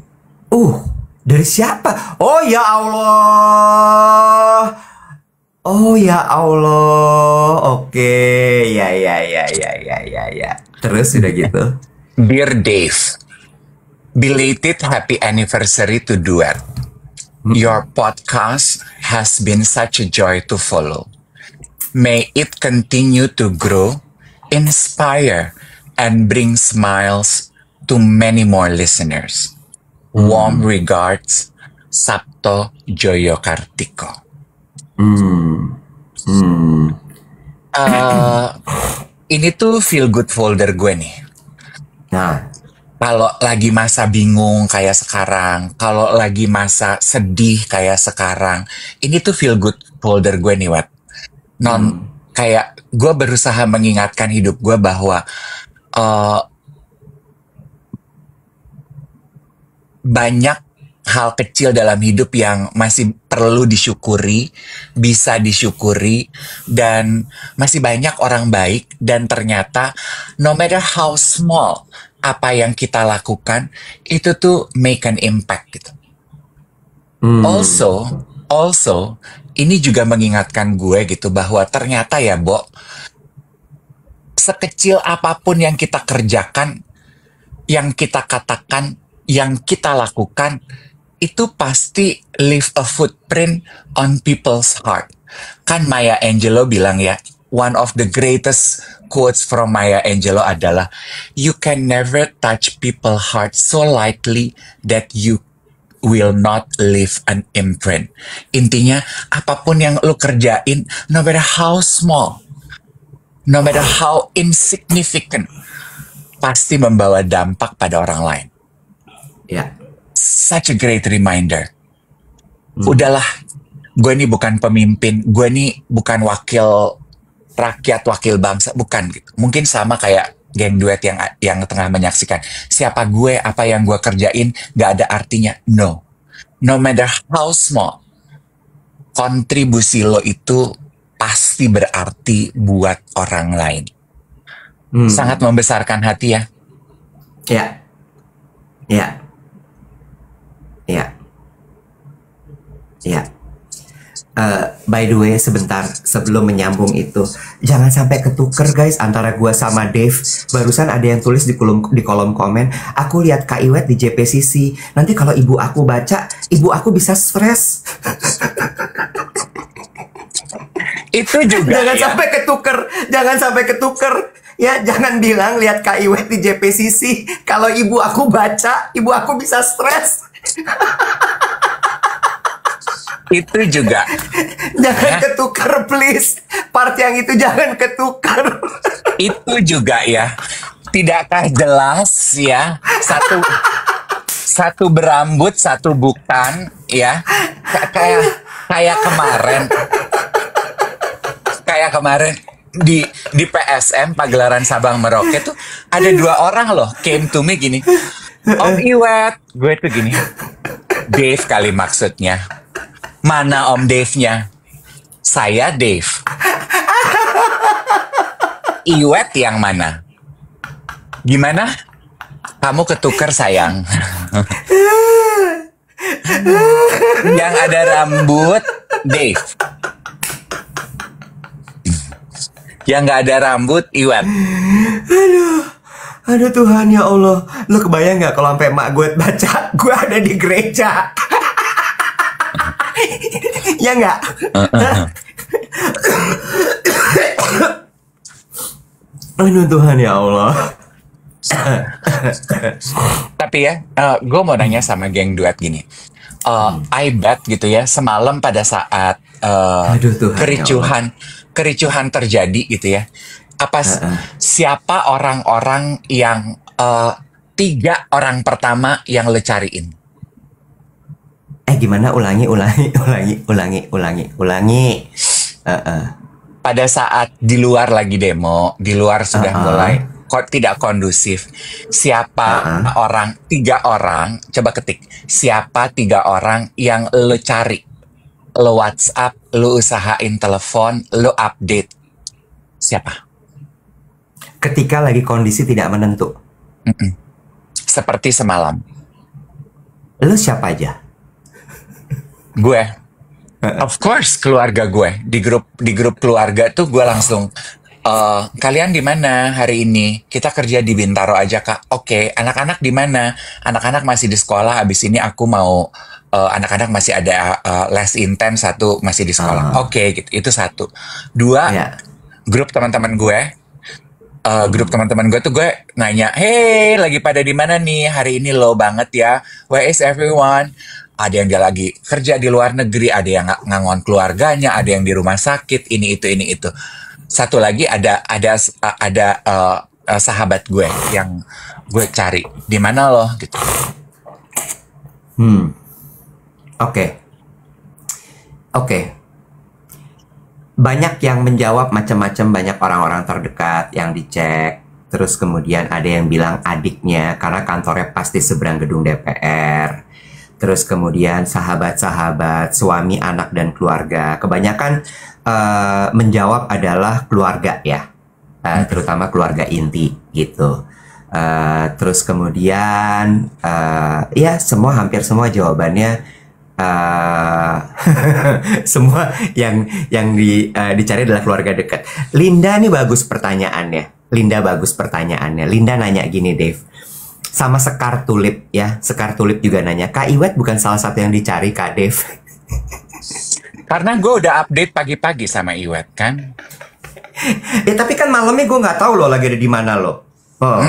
Dari siapa? Oh ya Allah. Oke. Ya. Terus udah gitu. Dear Dave, belated happy anniversary to Duet. Your podcast has been such a joy to follow. May it continue to grow, inspire, and bring smiles to many more listeners. Warm regards, Sabto Joyokartiko. Ini tuh feel good folder gue nih. Nah, Kalau lagi masa bingung kayak sekarang, kalau lagi masa sedih kayak sekarang, ini tuh feel good folder gue nih, Wat. Kayak gue berusaha mengingatkan hidup gue bahwa banyak hal kecil dalam hidup yang masih perlu disyukuri, bisa disyukuri, dan masih banyak orang baik, dan ternyata no matter how small apa yang kita lakukan itu tuh make an impact gitu. Also ini juga mengingatkan gue gitu bahwa ternyata ya, Bo, sekecil apapun yang kita kerjakan, yang kita katakan, yang kita lakukan, itu pasti leave a footprint on people's heart. Kan Maya Angelou bilang ya, one of the greatest quotes from Maya Angelou adalah, you can never touch people's heart so lightly that you will not leave an imprint. Intinya, apapun yang lu kerjain, no matter how small, no matter how insignificant, pasti membawa dampak pada orang lain. Ya. Such a great reminder. Udahlah, gue ini bukan pemimpin, gue ini bukan wakil rakyat, wakil bangsa, bukan gitu. Mungkin sama kayak geng duet yang tengah menyaksikan. Siapa gue, apa yang gue kerjain, gak ada artinya. No. No matter how small, kontribusi lo itu pasti berarti buat orang lain. Sangat membesarkan hati ya. Ya. Ya. Ya. Ya. By the way, sebentar sebelum menyambung itu, jangan sampai ketuker guys antara gua sama Dave. Barusan ada yang tulis di kolom komen, aku lihat Kak Iwet di JPCC. Nanti kalau ibu aku baca, ibu aku bisa stres. Itu juga Jangan ya. sampai ketuker, jangan sampai ketuker. Ya, jangan bilang lihat Kak Iwet di JPCC. Kalau ibu aku baca, ibu aku bisa stres. Itu juga. Jangan ketuker please. Part yang itu jangan ketuker. Itu juga ya. Tidakkah jelas ya? Satu berambut, satu bukan ya. Kayak kemarin. Kayak kemarin di PSM Pagelaran Sabang Merauke tuh ada 2 orang loh came to me gini, Om Iwet, gue tuh gini, Dave kali maksudnya. Mana Om Dave-nya? Saya Dave. Iwet yang mana? Gimana? Kamu ketuker sayang. Yang ada rambut Dave. Yang nggak ada rambut Iwet. Aduh Tuhan ya Allah. Lu kebayang nggak kalau sampai mak gue baca gue ada di gereja? Ya nggak? Aduh Tuhan ya Allah. Tapi ya, gue mau nanya sama geng duet gini. I bet gitu ya, semalam pada saat Aduh Tuhan kericuhan terjadi gitu ya. Siapa orang-orang yang 3 orang pertama yang lo cariin? Gimana? Ulangi. Pada saat di luar lagi demo, di luar sudah mulai tidak kondusif. Siapa 3 orang, coba ketik, siapa 3 orang yang lo cari, lo WhatsApp, lo usahain telepon, lo update, siapa? Ketika lagi kondisi tidak menentu. Seperti semalam. Lo siapa aja? Gue, of course keluarga gue, di grup keluarga tuh gue langsung, kalian di mana hari ini? Kita kerja di Bintaro aja kak. Oke, anak-anak di mana? Anak-anak masih di sekolah. Abis ini aku mau, anak-anak masih ada les intens, 1 masih di sekolah. Oke, gitu. Itu 1. 2, grup teman-teman gue. Grup teman-teman gue tuh gue nanya, hey, lagi pada di mana nih? Hari ini low banget ya. Where is everyone? Ada yang dia lagi kerja di luar negeri, ada yang ngangon keluarganya, ada yang di rumah sakit, ini itu. Satu lagi ada sahabat gue yang gue cari, di mana loh gitu. Oke. Banyak yang menjawab macam-macam, banyak orang-orang terdekat yang dicek. Terus kemudian ada yang bilang adiknya karena kantornya pasti seberang gedung DPR. Terus kemudian sahabat-sahabat, suami, anak, dan keluarga. Kebanyakan menjawab adalah keluarga ya, terutama keluarga inti gitu. Terus kemudian ya hampir semua jawabannya eh, semua yang dicari adalah keluarga dekat. Linda nih bagus pertanyaannya. Linda nanya gini, Dave. Sama Sekar Tulip ya. Sekar Tulip juga nanya, Kak Iwet bukan salah satu yang dicari Kak Dave. Karena gue udah update pagi-pagi sama Iwet kan. Ya tapi kan malamnya gue nggak tahu lo lagi ada di mana lo. Oh.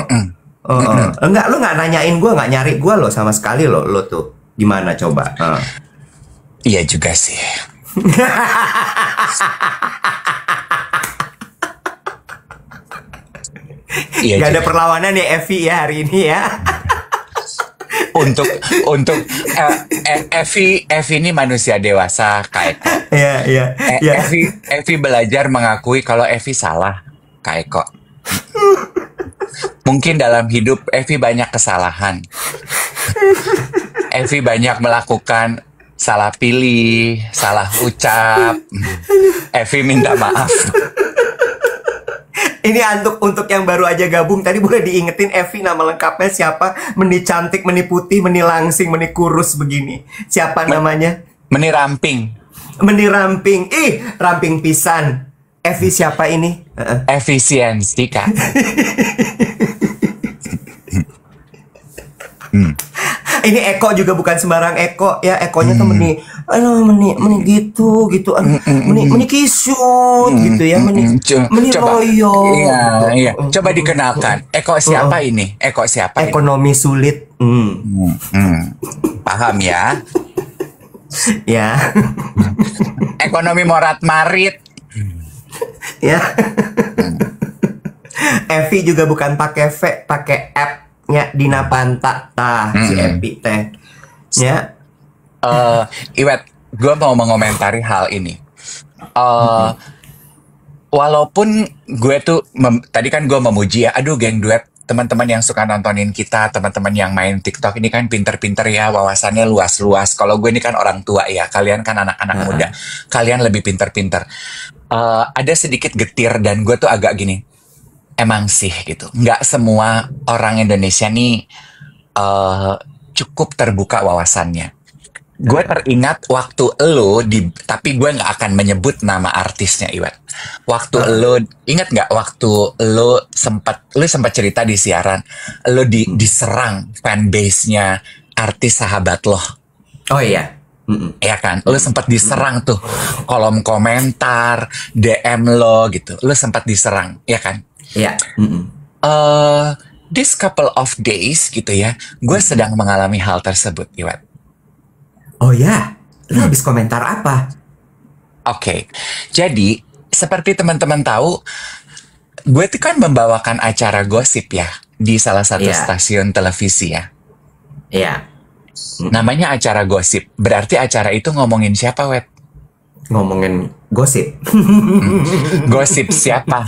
Enggak, lo nggak nanyain gue, nggak nyari gue lo sama sekali lo tuh gimana coba? Iya juga sih. Iya Gak ada juga. perlawanan ya Evi ya hari ini ya. Untuk Evi ini manusia dewasa Kak Eko. Iya. Evi belajar mengakui kalau Evi salah Kak Eko. Mungkin dalam hidup Evi banyak kesalahan. Evi banyak melakukan salah pilih, salah ucap. Evi minta maaf. Ini untuk yang baru aja gabung, tadi boleh diingetin Evi nama lengkapnya siapa? Meni cantik, meni putih, meni langsing, meni kurus begini. Siapa namanya? Meni ramping. Meni ramping. Ih, ramping pisan. Evi siapa ini? Efisiensi Kak. Ini Eko juga bukan sembarang Eko ya. Ekonya tuh meni gitu meni kisut gitu ya, meni Coba, loyo. iya. Coba dikenalkan. Eko siapa ini? Eko siapa ini? Ekonomi sulit. Paham ya? Ya. Ekonomi morat marit. Ya. Evi juga bukan pakai V, pakai app nya Dina Panta si Evi teh. Ya. Iwet, gue mau mengomentari hal ini. Walaupun gue tuh tadi kan gue memuji ya, aduh geng duet, teman-teman yang suka nontonin kita, teman-teman yang main TikTok ini kan pinter-pinter ya, wawasannya luas-luas. Kalau gue ini kan orang tua ya, kalian kan anak-anak muda, kalian lebih pinter-pinter. Ada sedikit getir dan gue tuh agak gini, emang sih gitu, nggak semua orang Indonesia nih cukup terbuka wawasannya. Gue teringat waktu tapi gue nggak akan menyebut nama artisnya Iwet. Waktu ingat nggak waktu lu sempat cerita di siaran, diserang fanbase-nya artis sahabat lo. Oh iya. Ya kan, lu sempat diserang tuh, kolom komentar, DM lo gitu, lu sempat diserang, ya kan? Iya. This couple of days gitu ya, gue sedang mengalami hal tersebut, Iwet. Oh ya, lu habis komentar apa? Oke, jadi seperti teman-teman tahu, gue tuh kan membawakan acara gosip ya di salah satu stasiun televisi ya. Iya. Namanya acara gosip, berarti acara itu ngomongin siapa, Wet? Ngomongin gosip. Gosip siapa?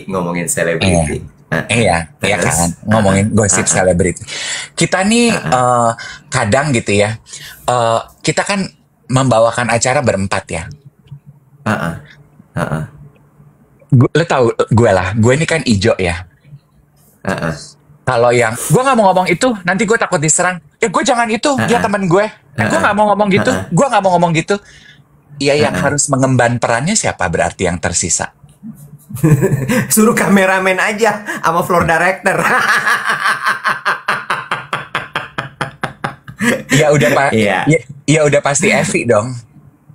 Ngomongin selebriti. Iya kan, ngomongin gosip selebriti. Kita nih kadang gitu ya, kita kan membawakan acara berempat ya. Lo tau gue ini kan ijo ya. Kalau yang gue nggak mau ngomong itu, nanti gue takut diserang. Gue jangan itu, dia teman gue. Gue nggak mau ngomong gitu, gue nggak mau ngomong gitu. Iya, yang harus mengemban perannya siapa berarti yang tersisa? Suruh kameramen aja sama floor director. Ya udah pasti Evi dong.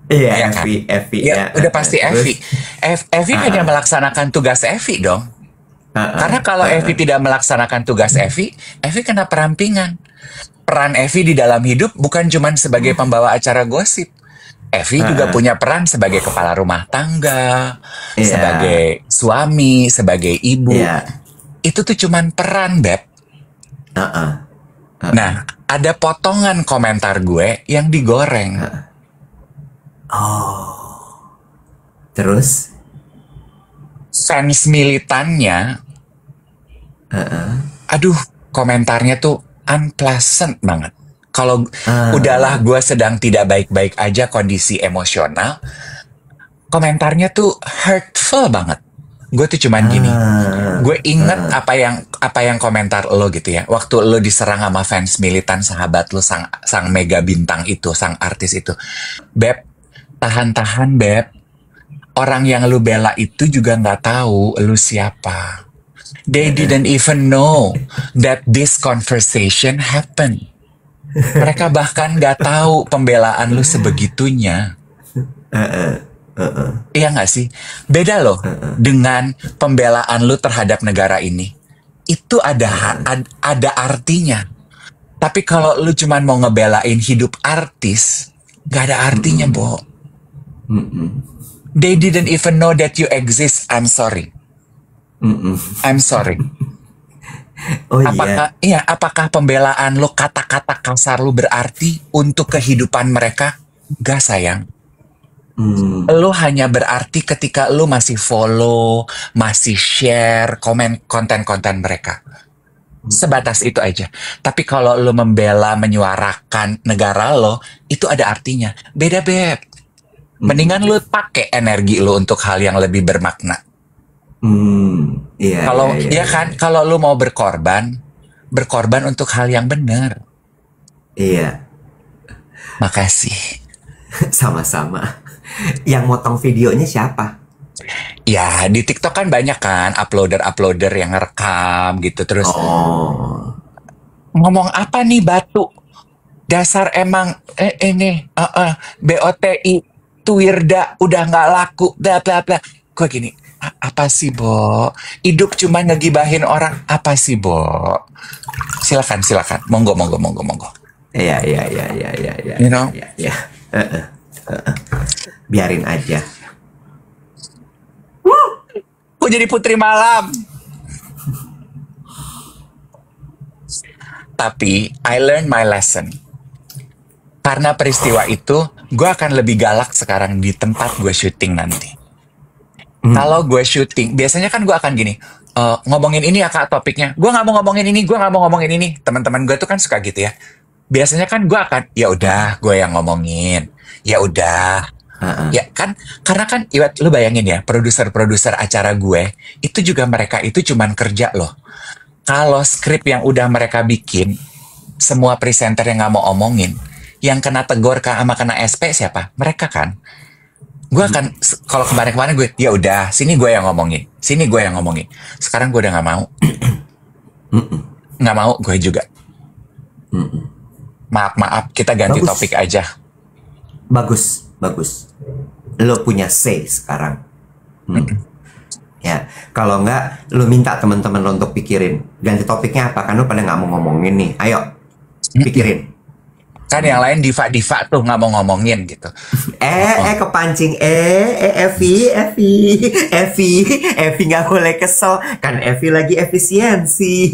Iya, kan? Evi. Ya udah pasti Evi. Evi hanya melaksanakan tugas Evi dong. Karena kalau Evi tidak melaksanakan tugas Evi kena perampingan. Peran Evi di dalam hidup bukan cuma sebagai pembawa acara gosip. Evi juga punya peran sebagai kepala rumah tangga, sebagai suami, sebagai ibu. Itu tuh cuman peran, Beb. Nah, ada potongan komentar gue yang digoreng. Terus? Fans militannya, aduh, komentarnya tuh unpleasant banget. Kalau udahlah gue sedang tidak baik-baik aja kondisi emosional, komentarnya tuh hurtful banget. Gue tuh cuman gini, gue inget apa yang komentar lo gitu ya. Waktu lo diserang sama fans militan sahabat lo, sang mega bintang itu, sang artis itu. Beb, tahan-tahan Beb. Orang yang lo bela itu juga nggak tahu lo siapa. They didn't even know that this conversation happened. Mereka bahkan nggak tahu pembelaan lo sebegitunya. Iya nggak sih? Beda loh dengan pembelaan lu terhadap negara ini. Itu ada artinya. Tapi kalau lu cuman mau ngebelain hidup artis, nggak ada artinya, Bo. They didn't even know that you exist. I'm sorry. I'm sorry. Oh apakah pembelaan lu, kata-kata kasar lu berarti untuk kehidupan mereka? Gak, sayang. Lu hanya berarti ketika lu masih follow, masih share, komen konten-konten mereka. Sebatas itu aja. Tapi kalau lu membela, menyuarakan negara lo, itu ada artinya. Beda, Beb. Mendingan lu pakai energi lu untuk hal yang lebih bermakna. Iya kan, kalau lu mau berkorban untuk hal yang benar. Iya. Makasih. Sama-sama. Yang motong videonya siapa? Ya, di TikTok kan banyak kan uploader yang ngerekam gitu. Terus ngomong apa nih batu? Dasar emang BOTI Tuwirda udah nggak laku, bla bla bla. Gue gini, apa sih, Bo? Hidup cuma ngegibahin orang, apa sih, Bo? Silakan. Monggo. Iya. You know? Iya. Biarin aja. Gue jadi putri malam. Tapi I learned my lesson. Karena peristiwa itu, gue akan lebih galak sekarang di tempat gue syuting nanti. Kalau gue syuting, biasanya kan gue akan gini, ngomongin ini ya Kak topiknya. Gue nggak mau ngomongin ini. Teman-teman gue tuh kan suka gitu ya. Biasanya kan gue akan, ya udah, gue yang ngomongin. Ya udah. Ya kan, karena kan Iwat, lu bayangin ya, produser-produser acara gue itu juga, mereka itu cuman kerja loh. Kalau skrip yang udah mereka bikin, semua presenter yang nggak mau omongin, yang kena tegur sama kena SP siapa? Mereka kan. Gue akan, kalau kemarin-kemarin gue, ya udah, sini gue yang ngomongin. Sekarang gue udah nggak mau. Nggak mau gue juga. Maaf, kita ganti topik aja. Bagus. Lo punya say sekarang. Ya, kalau nggak, lo minta teman-teman lo untuk pikirin ganti topiknya apa, kan lo pada nggak mau ngomongin nih. Ayo, pikirin. Kan yang lain diva-diva tuh nggak mau ngomongin gitu. Kepancing. Evi nggak boleh kesel. Kan Evi lagi efisiensi.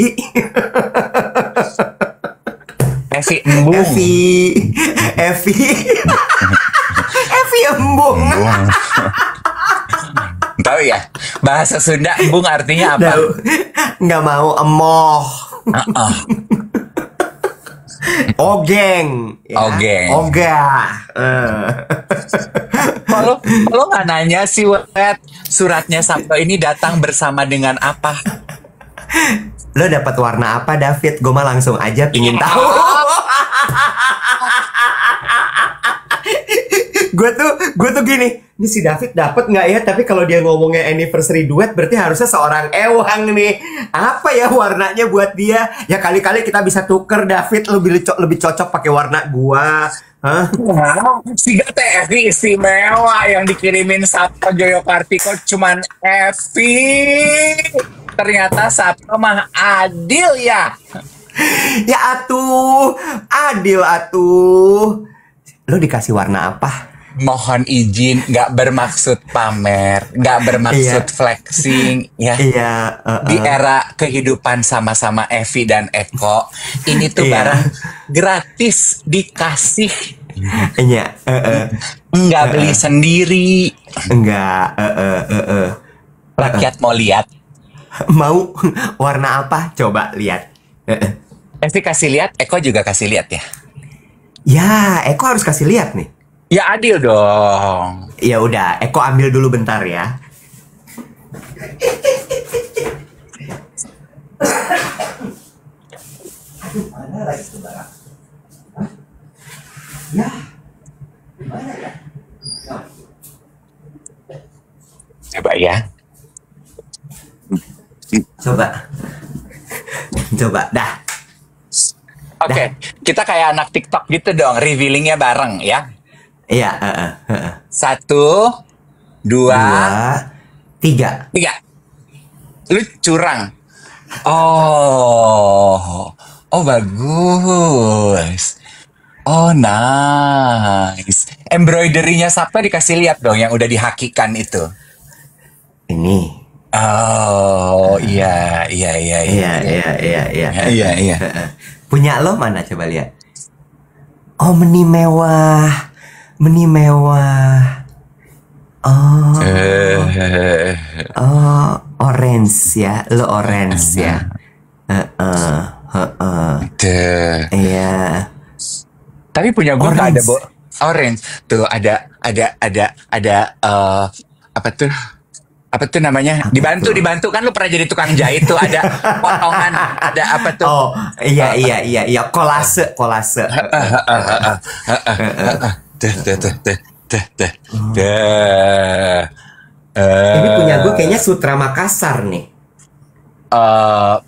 Evi embung. Evi embung. Tahu ya, bahasa Sunda embung artinya apa? Nggak mau emoh. Ogeng. Ogah. Kalau nggak nanya sih, suratnya Sabto ini datang bersama dengan apa? Lo dapat warna apa, David? Gue mah langsung aja pingin tahu. Gue tuh gini, ini si David dapat nggak ya? Tapi kalau dia ngomongnya anniversary duet, berarti harusnya seorang Ewang nih. Apa ya warnanya buat dia? Ya kali-kali kita bisa tuker, David. Lebih cocok pakai warna gua. Hah? Si Evi istimewa yang dikirimin Sabto Joyokartiko cuman Evi. Ternyata Sabto mah adil ya. Ya adil atuh. Lo dikasih warna apa? Mohon izin, nggak bermaksud pamer, nggak bermaksud flexing, ya. Di era kehidupan sama-sama Evi dan Eko, ini tuh barang gratis dikasih. Nggak beli sendiri. Enggak. Rakyat mau lihat. Mau warna apa? Coba lihat. Evi kasih lihat, Eko juga kasih lihat ya. Ya, Eko harus kasih lihat nih. Ya adil dong. Ya udah, Eko ambil dulu bentar ya. mana itu barang? Ya, mana ya? Oh. Coba ya. Coba. Coba, dah. Oke, kita kayak anak TikTok gitu dong, revealingnya bareng ya. Iya, 1, 2, 2, 3. 3. Lu curang. Oh, oh bagus. Oh nice. Embroidery-nya Sabta dikasih lihat dong yang udah dihakikan itu. Ini. Oh iya iya iya Iya, iya. iya iya. Punya lo mana coba lihat? Oh, meni mewah. Meni mewah. Oh. Oh, orange ya. Lo orange ya. Iya. Tapi punya gue nggak ada Orange. orange. Tuh ada apa tuh? Apa tuh namanya? Apa tuh? Dibantu kan lu pernah jadi tukang jahit tuh ada potongan, ada apa tuh? Oh, iya. Kolase. Ini punya gue kayaknya Sutra Makassar nih.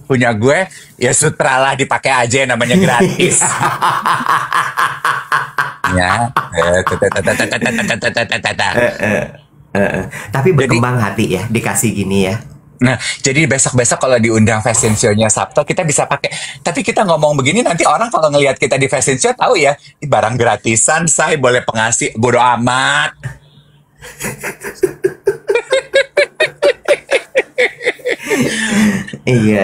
Punya gue ya sutra lah dipakai aja namanya gratis. Ya. Tapi berkembang hati ya, dikasih gini ya. Nah, jadi besok-besok kalau diundang fashion show-nya Sabto, kita bisa pakai. Tapi kita ngomong begini, nanti orang kalau ngelihat kita di fashion show, tahu ya, ini barang gratisan, saya boleh pengasih, bodo amat. Iya.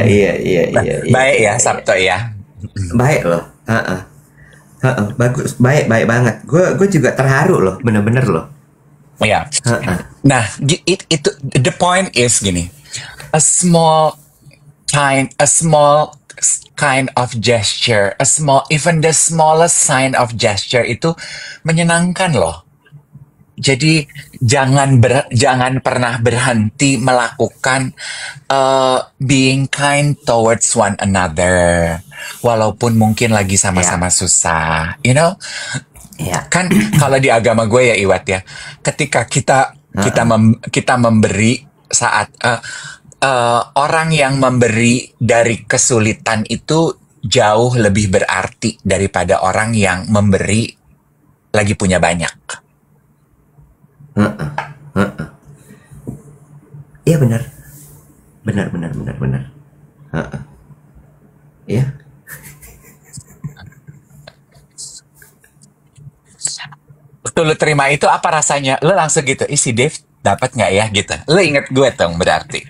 Baik ya, Sabto ya. Baik loh. Bagus, baik banget. Gue juga terharu loh, bener-bener loh. Ya. Nah, itu the point is gini. A small kind of gesture, even the smallest sign of gesture itu menyenangkan loh. Jadi jangan pernah berhenti melakukan being kind towards one another, walaupun mungkin lagi sama-sama susah, you know? Iya. Kan kalau di agama gue ya Iwat ya, ketika kita memberi saat orang yang memberi dari kesulitan itu jauh lebih berarti daripada orang yang memberi lagi punya banyak. Iya benar. Iya. Waktu lu terima itu apa rasanya? Lu langsung gitu, si Dave dapat nggak ya gitu. Lu inget gue dong berarti.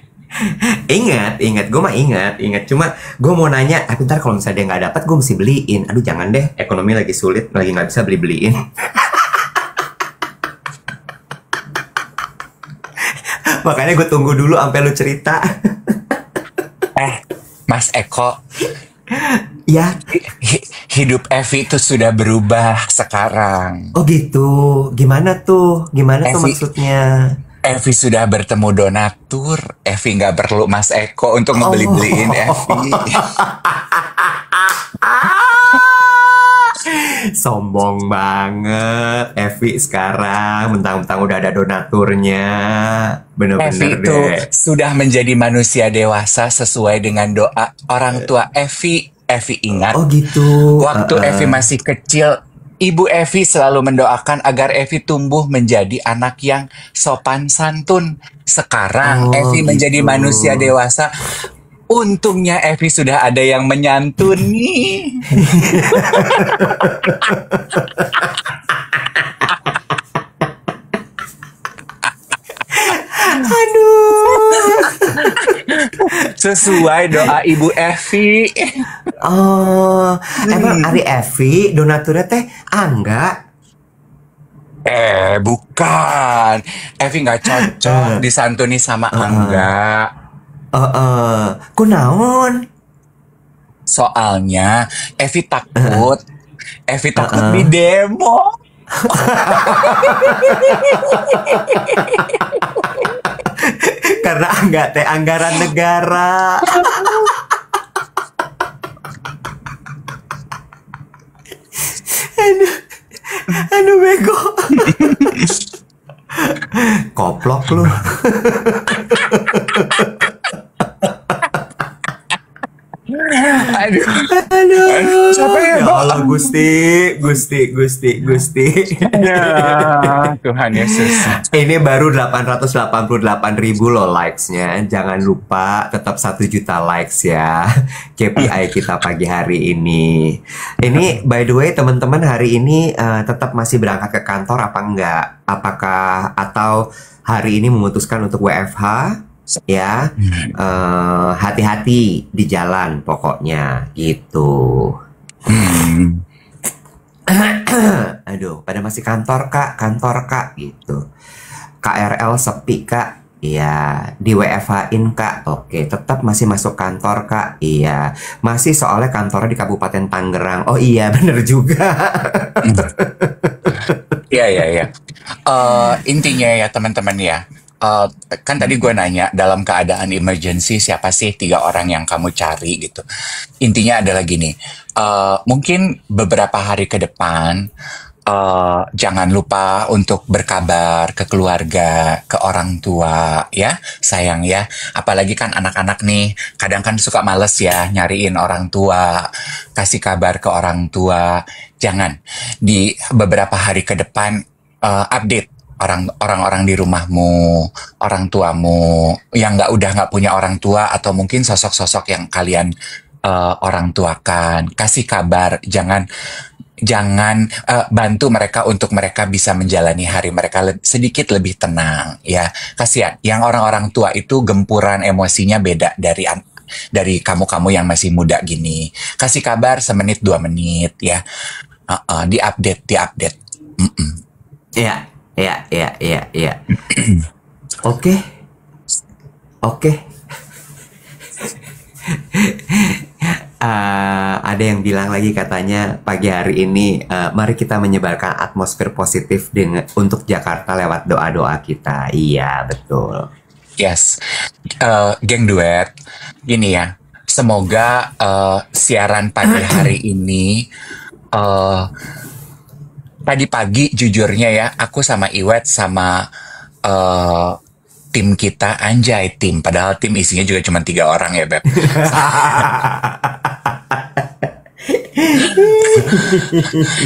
Ingat, gue mah ingat. Cuma gue mau nanya, tapi ntar kalau misalnya dia nggak dapat, gue mesti beliin. Aduh jangan deh, ekonomi lagi sulit, lagi nggak bisa beliin. Makanya gue tunggu dulu sampai lu cerita. Mas Eko, Ya. Hidup Evi itu sudah berubah sekarang. Oh gitu. Gimana tuh maksudnya? Evi sudah bertemu donatur. Evi nggak perlu Mas Eko untuk ngebeli-beliin Evi. Sombong banget Evi sekarang, mentang-mentang udah ada donaturnya. Bener-bener Evi itu deh. sudah menjadi manusia dewasa sesuai dengan doa orang tua Evi. Evi ingat, Oh gitu. waktu Evi masih kecil, Ibu Evi selalu mendoakan agar Evi tumbuh menjadi anak yang sopan santun. Sekarang Evi menjadi gitu. manusia dewasa. Untungnya Evi sudah ada yang menyantuni. Aduh. Sesuai doa Ibu Evi. Oh, emang Ari Evi donaturnya teh Angga? Bukan. Evi nggak cocok disantuni sama Angga. Kunaon? Soalnya Evi takut. Evi takut di demo. Karena Angga teh anggaran negara. lu. Aduh, Aduh, capek ya, ya Bo. Allah Gusti. Ya, Tuhan Yesus. Ini baru 888.000 loh likes-nya. Jangan lupa tetap 1 juta likes ya. KPI kita pagi hari ini. Ini by the way teman-teman hari ini tetap masih berangkat ke kantor apa enggak? Apakah atau hari ini memutuskan untuk WFH? Ya, hati-hati di jalan pokoknya gitu. Hmm. Aduh, pada masih kantor kak gitu. KRL sepi kak. Iya, di WFH-in kak. Oke, tetap masih masuk kantor kak. Iya, masih soalnya kantornya di Kabupaten Tangerang. Oh iya, bener juga. Iya. Intinya ya teman-teman ya. Kan tadi gue nanya dalam keadaan emergency siapa sih 3 orang yang kamu cari gitu. Intinya adalah gini, mungkin beberapa hari ke depan jangan lupa untuk berkabar ke keluarga, ke orang tua ya, sayang ya. Apalagi kan anak-anak nih, kadang kan suka males ya nyariin orang tua, kasih kabar ke orang tua. Jangan di beberapa hari ke depan update orang-orang di rumahmu, orang tuamu yang udah nggak punya orang tua atau mungkin sosok-sosok yang kalian orang tuakan, kasih kabar, jangan bantu mereka untuk mereka bisa menjalani hari mereka sedikit lebih tenang ya. Kasihan yang orang-orang tua itu gempuran emosinya beda dari kamu-kamu yang masih muda gini. Kasih kabar semenit 2 menit ya. Diupdate. Iya. Oke. Ada yang bilang lagi katanya pagi hari ini mari kita menyebarkan atmosfer positif untuk Jakarta lewat doa-doa kita. Iya, betul. Yes, geng duet, gini ya. Semoga siaran pagi hari ini tadi pagi jujurnya ya, aku sama Iwet sama tim kita, anjay tim, padahal tim isinya juga cuma 3 orang ya Beb.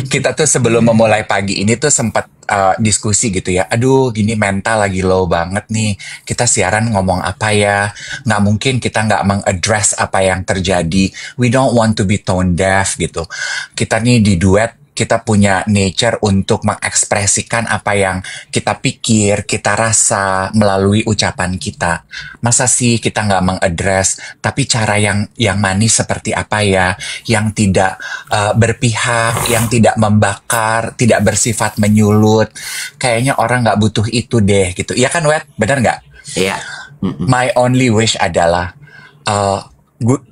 Kita tuh sebelum memulai pagi ini tuh sempat diskusi gitu ya. Aduh, gini mental lagi low banget nih. Kita siaran ngomong apa ya? Nggak mungkin kita nggak mengaddress apa yang terjadi. We don't want to be tone deaf gitu. Kita nih di duet, kita punya nature untuk mengekspresikan apa yang kita pikir, kita rasa melalui ucapan kita. Masa sih kita nggak mengaddress, tapi cara yang manis seperti apa ya, yang tidak berpihak, yang tidak membakar, tidak bersifat menyulut. Kayaknya orang nggak butuh itu deh gitu. Iya kan Wet? Benar nggak? Iya. My only wish adalah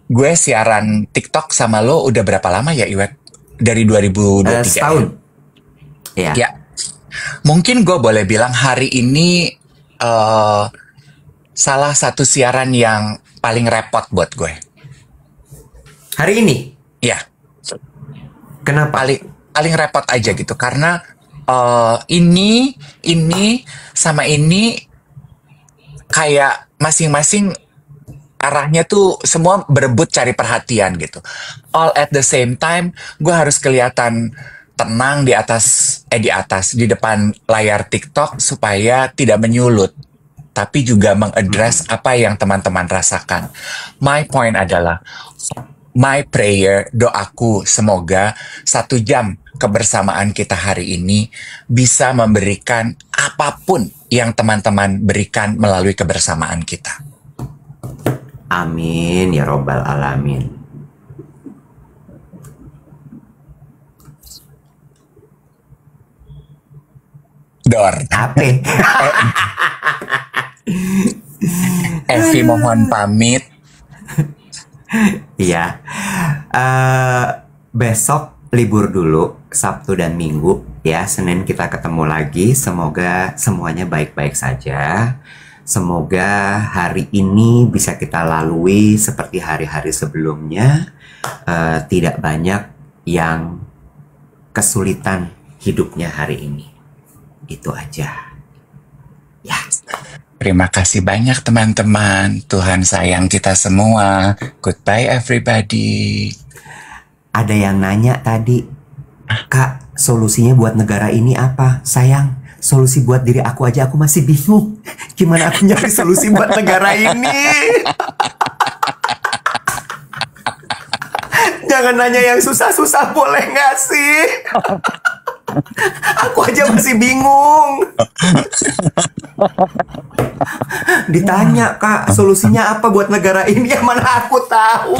gue siaran TikTok sama lo udah berapa lama ya Iwet? Dari 2023 setahun. Ya. Mungkin gue boleh bilang hari ini salah satu siaran yang paling repot buat gue. Hari ini? Ya. Kenapa? Paling repot aja gitu karena ini sama ini kayak masing-masing arahnya tuh semua berebut cari perhatian gitu. All at the same time, gue harus kelihatan tenang di depan layar TikTok supaya tidak menyulut, tapi juga mengaddress apa yang teman-teman rasakan. My point adalah, my prayer, doaku semoga 1 jam kebersamaan kita hari ini bisa memberikan apapun yang teman-teman berikan melalui kebersamaan kita. Amin ya robbal alamin. Dor. Apa? Evi mohon pamit. Iya. Besok libur dulu, Sabtu dan Minggu ya. Senin kita ketemu lagi. Semoga semuanya baik-baik saja. Semoga hari ini bisa kita lalui seperti hari-hari sebelumnya. Tidak banyak yang kesulitan hidupnya hari ini. Itu aja. Ya. Terima kasih banyak teman-teman. Tuhan sayang kita semua. Goodbye everybody. Ada yang nanya tadi, Kak, solusinya buat negara ini apa? Sayang, solusi buat diri aku aja aku masih bingung. Gimana aku nyari solusi buat negara ini? Jangan nanya yang susah-susah, boleh nggak sih? Aku aja masih bingung. Ditanya, Kak, solusinya apa buat negara ini? Ya mana aku tahu.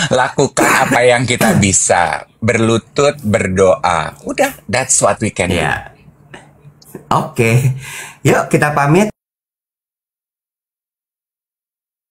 Lakukan apa yang kita bisa. Berlutut, berdoa. Udah, that's what we can do. Ya. Oke. Yuk kita pamit.